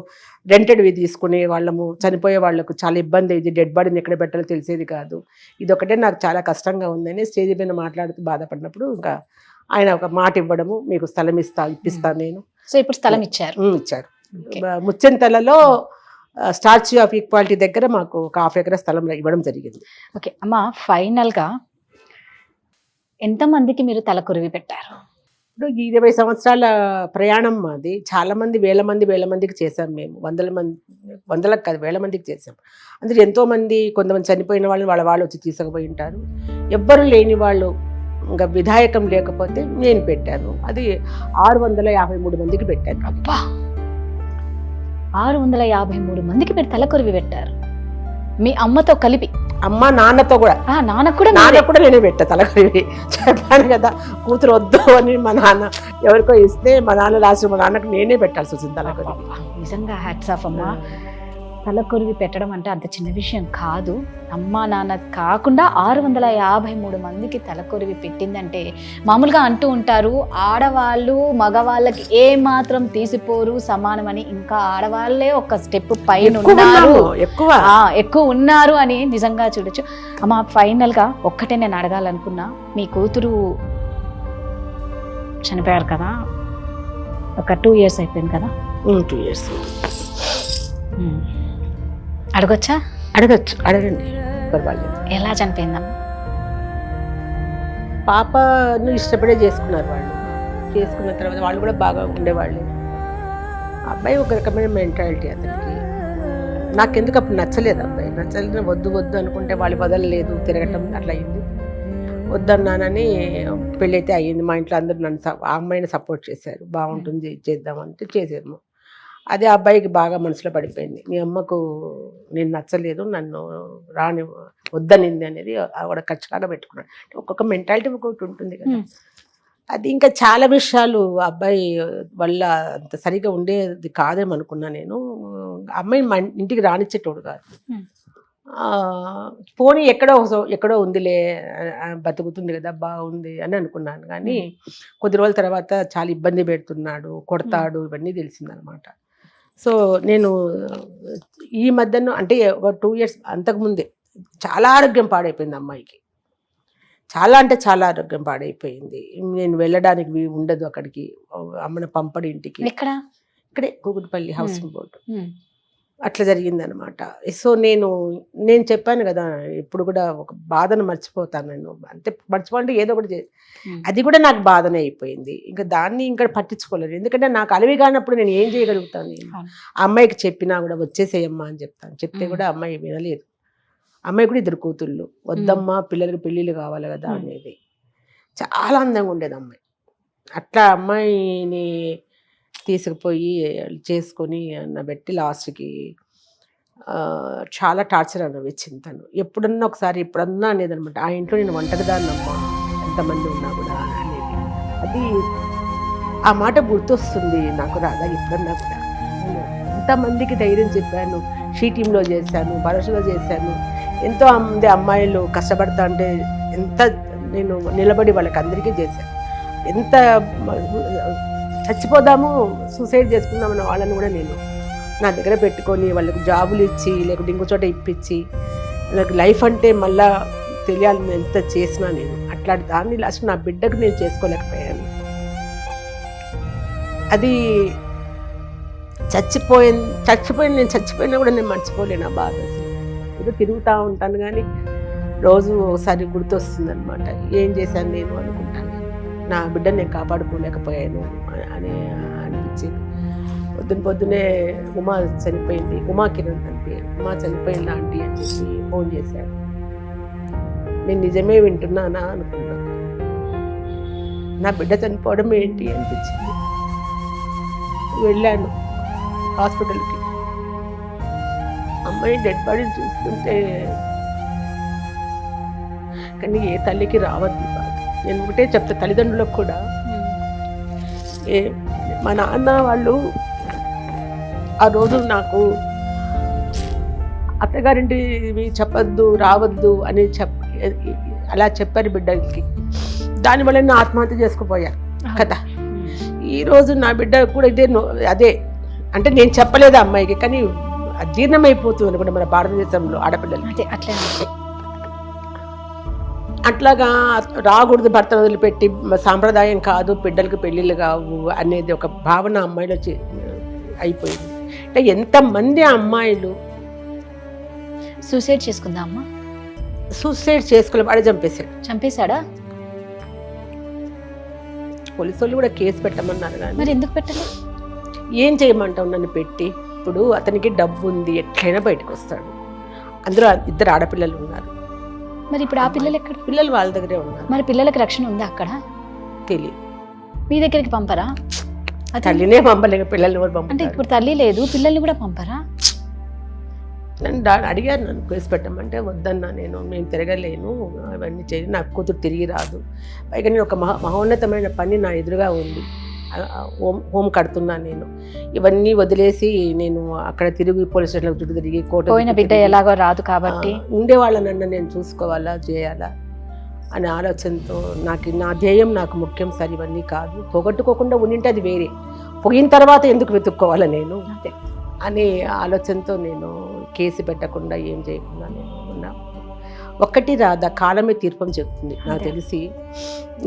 రెంటెడ్వి తీసుకునే వాళ్ళము, చనిపోయే వాళ్ళకు చాలా ఇబ్బంది అయింది, డెడ్ బాడీని ఎక్కడ పెట్టాలో తెలిసేది కాదు, ఇదొకటే నాకు చాలా కష్టంగా ఉందని స్టేజ్ పైన మాట్లాడుతూ బాధపడినప్పుడు ఇంకా ఆయన ఒక మాట ఇవ్వడము, మీకు స్థలం ఇప్పిస్తాను నేను. సో ఇప్పుడు స్థలం ఇచ్చారు. ముచ్చెంతలలో స్టాచ్యూ ఆఫ్ ఈక్వాలిటీ దగ్గర మాకు ఒక 1/2 ఎకరా స్థలం ఇవ్వడం జరిగింది. ఓకే అమ్మ, ఫైనల్గా ఎంతమందికి మీరు తలకొరివి పెట్టారు? ఇప్పుడు 20 సంవత్సరాల ప్రయాణం మాది. చాలామంది వేల మందికి చేశాం మేము. వందలకు కాదు, వేల మందికి చేశాం. అందులో ఎంతోమంది, కొంతమంది చనిపోయిన వాళ్ళని వాళ్ళు వచ్చి తీసుకుపోయి ఉంటారు. ఎవ్వరు లేని వాళ్ళు, ఇంకా విధాయకం లేకపోతే నేను పెట్టాను. అది 653 మందికి పెట్టాను. అబ్బా, 653 మందికి మీరు తలకొరివి పెట్టారు, మీ అమ్మతో కలిపి? అమ్మ నాన్నతో కూడా. నాన్న కూడా నేనే పెట్టా తలకొరివి. చెప్పాను కదా, కూతురు వద్దు అని మా నాన్న ఎవరికో ఇస్తే మా నాన్న లాస్ట్ మా నాన్నకు నేనే పెట్టాల్సి వచ్చింది తలకొరివి. నిజంగా హ్యాట్స్ ఆఫ్ అమ్మా. తలకొరివి పెట్టడం అంటే అంత చిన్న విషయం కాదు. అమ్మ నాన్న కాకుండా 653 మందికి తలకొరివి పెట్టిందంటే, మామూలుగా అంటూ ఉంటారు ఆడవాళ్ళు మగవాళ్ళకి ఏ మాత్రం తీసిపోరు సమానమని, ఇంకా ఆడవాళ్ళే ఒక స్టెప్ పైన ఉన్నారు, ఎక్కువ ఉన్నారు అని నిజంగా చూడొచ్చు. అమ్మ ఫైనల్గా ఒక్కటే నేను అడగాలనుకున్నా, మీ కూతురు చనిపోయారు కదా, ఒక 2 years అయిపోయింది కదా? 2 years. అడగొచ్చా? అడగండి, పర్వాలేదు. ఎలా చనిపోయిందమ్మా? పాపను ఇష్టపడే చేసుకున్నారు వాళ్ళు. చేసుకున్న తర్వాత వాళ్ళు కూడా బాగా ఉండేవాళ్ళు. అబ్బాయి ఒక రకమైన మెంటాలిటీ అతనికి. నాకెందుకు అప్పుడు నచ్చలేదు అబ్బాయి. నచ్చలేదు, వద్దు అనుకుంటే వాళ్ళు వదలలేదు, తిరగటం అట్లా అయింది. వద్దన్నానని పెళ్ళైతే అయ్యింది. మా ఇంట్లో అందరూ నన్ను ఆ అమ్మాయిని సపోర్ట్ చేశారు. బాగుంటుంది చేద్దామంటే చేసేము. అది ఆ అబ్బాయికి బాగా మనసులో పడిపోయింది. మీ అమ్మకు నేను నచ్చలేదు, నన్ను రాని వద్దనింది అనేది ఆవిడ ఖచ్చితంగా పెట్టుకున్నాడు. ఒక్కొక్క మెంటాలిటీ ఒక్కొక్కటి ఉంటుంది కదా. అది ఇంకా చాలా విషయాలు అబ్బాయి వల్ల అంత సరిగా ఉండేది కాదేమనుకున్నా నేను. అమ్మాయిని మా ఇంటికి రానిచ్చేటోడు కాదు. పోనీ ఎక్కడో ఉందిలే, బతుకుతుంది కదా, బాగుంది అని అనుకున్నాను. కానీ కొద్ది రోజుల తర్వాత చాలా ఇబ్బంది పెడుతున్నాడు, కొడతాడు, ఇవన్నీ తెలిసిందనమాట. సో నేను ఈ మధ్యన అంటే ఒక 2 years అంతకుముందే చాలా ఆరోగ్యం పాడైపోయింది అమ్మాయికి. చాలా అంటే చాలా ఆరోగ్యం పాడైపోయింది. నేను వెళ్ళడానికి ఉండదు అక్కడికి, అమ్మని పంపడి ఇంటికి. ఇక్కడే కూకుట్పల్లి హౌసింగ్ బోర్డు. అట్లా జరిగిందనమాట. సో నేను చెప్పాను కదా, ఇప్పుడు కూడా ఒక బాధను మర్చిపోతాను నేను. అంతే, మర్చిపోండి ఏదో ఒకటి అది కూడా నాకు బాధనే అయిపోయింది. ఇంకా దాన్ని ఇంకా పట్టించుకోలేదు. ఎందుకంటే నాకు అలవి కానప్పుడు నేను ఏం చేయగలుగుతాను? నేను ఆ అమ్మాయికి చెప్పినా కూడా వచ్చేసేయమ్మా అని చెప్తాను. చెప్తే కూడా అమ్మాయి వినలేదు. అమ్మాయి కూడా 2 కూతుళ్ళు. వద్దమ్మా, పిల్లలకి పెళ్ళిళ్ళు కావాలి కదా అనేది. చాలా అందంగా ఉండేది అమ్మాయి. అట్లా అమ్మాయిని తీసుకుపోయి చేసుకొని అన్నబెట్టి లాస్ట్కి చాలా టార్చర్ అనుభవించింది తను. ఎప్పుడన్నా అనేది అనమాట, ఆ ఇంట్లో నేను ఒంటరిదాన్నమ్మా ఎంతమంది ఉన్నా కూడా అనేది. అది ఆ మాట గుర్తొస్తుంది నాకు రాదా ఎప్పుడన్నా కూడా. ఎంతమందికి ధైర్యం చెప్పాను, షీ టీంలో చేశాను, భరోసాలో చేశాను. ఎంతో మంది అమ్మాయిలు కష్టపడతా అంటే ఎంత నేను నిలబడి వాళ్ళకి అందరికీ చేశాను. ఎంత చచ్చిపోదాము, సూసైడ్ చేసుకుందామన్న వాళ్ళని కూడా నేను నా దగ్గర పెట్టుకొని వాళ్ళకి జాబులు ఇచ్చి, లేకుంటే ఇంకో చోట ఇప్పించి, వాళ్ళకి లైఫ్ అంటే మళ్ళా తెలియాలని ఎంత చేసినా నేను. అట్లాంటి దాన్ని లాస్ట్ నా బిడ్డకు నేను చేసుకోలేకపోయాను. అది నేను చచ్చిపోయినా కూడా నేను మర్చిపోలేను ఆ బాధ. ఏదో తిరుగుతూ ఉంటాను కానీ రోజు ఒకసారి గుర్తొస్తుంది అనమాట. ఏం చేశాను నేను అనుకుంటాను, నా బిడ్డను నేను కాపాడుకోలేకపోయాను అని అనిపించింది. పొద్దునే ఉమా చనిపోయింది, ఉమా కిరణ్ అంటే ఉమా చనిపోయింది ఆంటీ అని చెప్పి ఫోన్ చేశాడు. నేను నిజమే వింటున్నానా అనుకున్నా. నా బిడ్డ చనిపోవడం ఏంటి అనిపించింది. వెళ్ళాను హాస్పిటల్కి. అమ్మాయి డెడ్ బాడీని చూస్తుంటే కానీ ఏ తల్లికి రావద్దు బాధ. నేను ఒకటే చెప్తా తల్లిదండ్రులకు కూడా, మా నాన్న వాళ్ళు ఆ రోజు నాకు అత్తగారింటివి చెప్పద్దు, రావద్దు అని అలా చెప్పారు బిడ్డకి. దానివల్ల నేను ఆత్మహత్య చేసుకుపోయాను కదా. ఈరోజు నా బిడ్డ కూడా అదే అంటే నేను చెప్పలేదు అమ్మాయికి, కానీ అజీర్ణమైపోతుంది అనుకుంటే మన భారతదేశంలో ఆడపిల్లలకి. అట్లాగా రాకూడదు, భర్తను వదిలిపెట్టి, సాంప్రదాయం కాదు, బిడ్డలకు పెళ్ళిళ్ళు కావు అనేది ఒక భావన అమ్మాయిలో అయిపోయింది. అంటే ఎంతమంది అమ్మాయిలు సూసైడ్ చేసుకుందా అమ్మ? సూసైడ్ చేసుకోలే, వాడే చంపేశాడా? పోలీసు వాళ్ళు కూడా కేసు పెట్టమన్నారు కానీ మరి ఎందుకు పెట్టలేదు? ఏం చేయమంటావు నన్ను పెట్టి? ఇప్పుడు అతనికి డబ్బు ఉంది, ఎట్లయినా బయటకు వస్తాడు. అందులో 2 ఆడపిల్లలు ఉన్నారు. మరి ఇప్పుడు ఆ పిల్లలు ఎక్కడ? పిల్లలు వాళ్ళ దగ్గరే ఉన్నారు. మరి పిల్లలకి రక్షణ ఉందా అక్కడ? తెలియదు. మీ దగ్గరికి పంపరా? తల్లినే పంపలేక పిల్లల్ని కూడా పంప. అంటే ఇప్పుడు తల్లి లేదు, పిల్లల్ని కూడా పంపరా? నన్ను అడిగారు నన్ను కేసు పెట్టమంటే వద్దన్నా, నేను తిరగలేను, అవన్నీ చేయి, నా కూతురు తిరిగి రాదు. పైగా నేను ఒక మహోన్నతమైన పని నా ఎదురుగా ఉంది, హోమ్ కడుతున్నాను నేను. ఇవన్నీ వదిలేసి నేను అక్కడ తిరిగి పోలీస్ స్టేషన్లో చుట్టూ తిరిగి పోయిన బిడ్డ ఎలాగో రాదు కాబట్టి ఉండేవాళ్ళనన్నా నేను చూసుకోవాలా, చేయాలా అనే ఆలోచనతో నా ధ్యేయం నాకు ముఖ్యం సార్, ఇవన్నీ కాదు. పోగొట్టుకోకుండా ఉండింటే అది వేరే, పోయిన తర్వాత ఎందుకు వెతుక్కోవాలా నేను అనే ఆలోచనతో నేను కేసు పెట్టకుండా ఏం చేయకుండా నేను ఉన్నా. ఒక్కటి రాదా, కాలమే తీర్పం చెప్తుంది. నాకు తెలిసి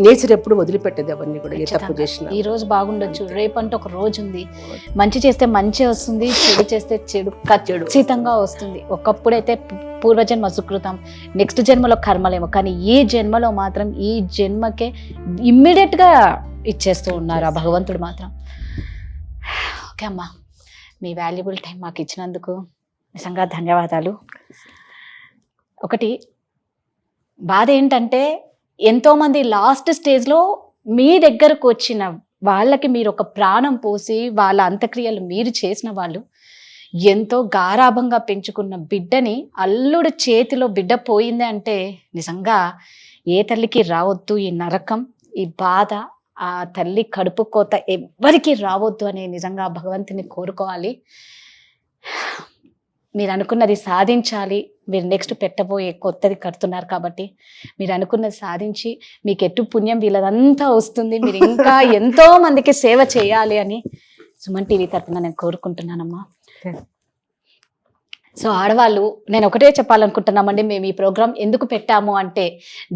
నేచర్ ఎప్పుడు వదిలిపెట్టేది అవన్నీ కూడా, ఏ తప్పు చేసిన. ఈ రోజు బాగుండొచ్చు, రేపంటే ఒక రోజు ఉంది. మంచి చేస్తే మంచి వస్తుంది, చెడు చేస్తే చెడు ఖచ్చితంగా వస్తుంది. ఒకప్పుడైతే పూర్వజన్మ సుకృతం, నెక్స్ట్ జన్మలో కర్మలేమో, కానీ ఈ జన్మలో మాత్రం ఈ జన్మకే ఇమ్మీడియట్గా ఇచ్చేస్తూ ఉన్నారు ఆ భగవంతుడు మాత్రం. ఓకే అమ్మా, మీ వాల్యుబుల్ టైం మాకు ఇచ్చినందుకు నిజంగా ధన్యవాదాలు. ఒకటి బాధ ఏంటంటే ఎంతోమంది లాస్ట్ స్టేజ్లో మీ దగ్గరకు వచ్చిన వాళ్ళకి మీరు ఒక ప్రాణం పోసి వాళ్ళ అంత్యక్రియలు మీరు చేసిన వాళ్ళు, ఎంతో గారాభంగా పెంచుకున్న బిడ్డని అల్లుడు చేతిలో బిడ్డ పోయింది అంటే నిజంగా ఏ తల్లికి రావద్దు ఈ నరకం, ఈ బాధ, ఆ తల్లి కడుపు కోత ఎవ్వరికి రావద్దు అని నిజంగా భగవంతుని కోరుకోవాలి. మీరు అనుకున్నది సాధించాలి. మీరు నెక్స్ట్ పెట్టబోయే కొత్తది కడుతున్నారు కాబట్టి మీరు అనుకున్నది సాధించి మీకు ఎటు పుణ్యం వీళ్ళదంతా వస్తుంది, మీరు ఇంకా ఎంతో మందికి సేవ చేయాలి అని సుమన్ టీవీ తరఫున నేను కోరుకుంటున్నానమ్మా. సో ఆడవాళ్ళు, నేను ఒకటే చెప్పాలనుకుంటున్నామండి, మేము ఈ ప్రోగ్రాం ఎందుకు పెట్టాము అంటే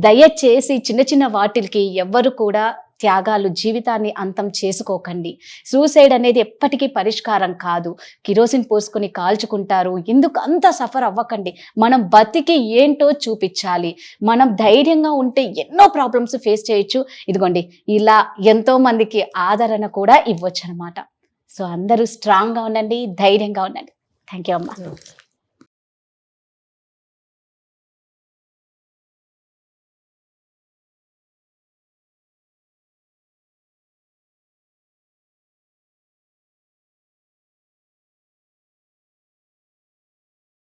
దయచేసి చిన్న చిన్న వాటికి ఎవ్వరు కూడా త్యాగాలు, జీవితాన్ని అంతం చేసుకోకండి. సూసైడ్ అనేది ఎప్పటికీ పరిష్కారం కాదు. కిరోసిన్ పోసుకొని కాల్చుకుంటారు, ఎందుకు అంత సఫర్ అవ్వకండి. మనం బతికి ఏంటో చూపించాలి. మనం ధైర్యంగా ఉంటే ఎన్నో ప్రాబ్లమ్స్ ఫేస్ చేయొచ్చు. ఇదిగోండి ఇలా ఎంతో మందికి ఆదరణ కూడా ఇవ్వచ్చు అనమాట. సో అందరూ స్ట్రాంగ్గా ఉండండి, ధైర్యంగా ఉండండి. థ్యాంక్ యూ అమ్మా.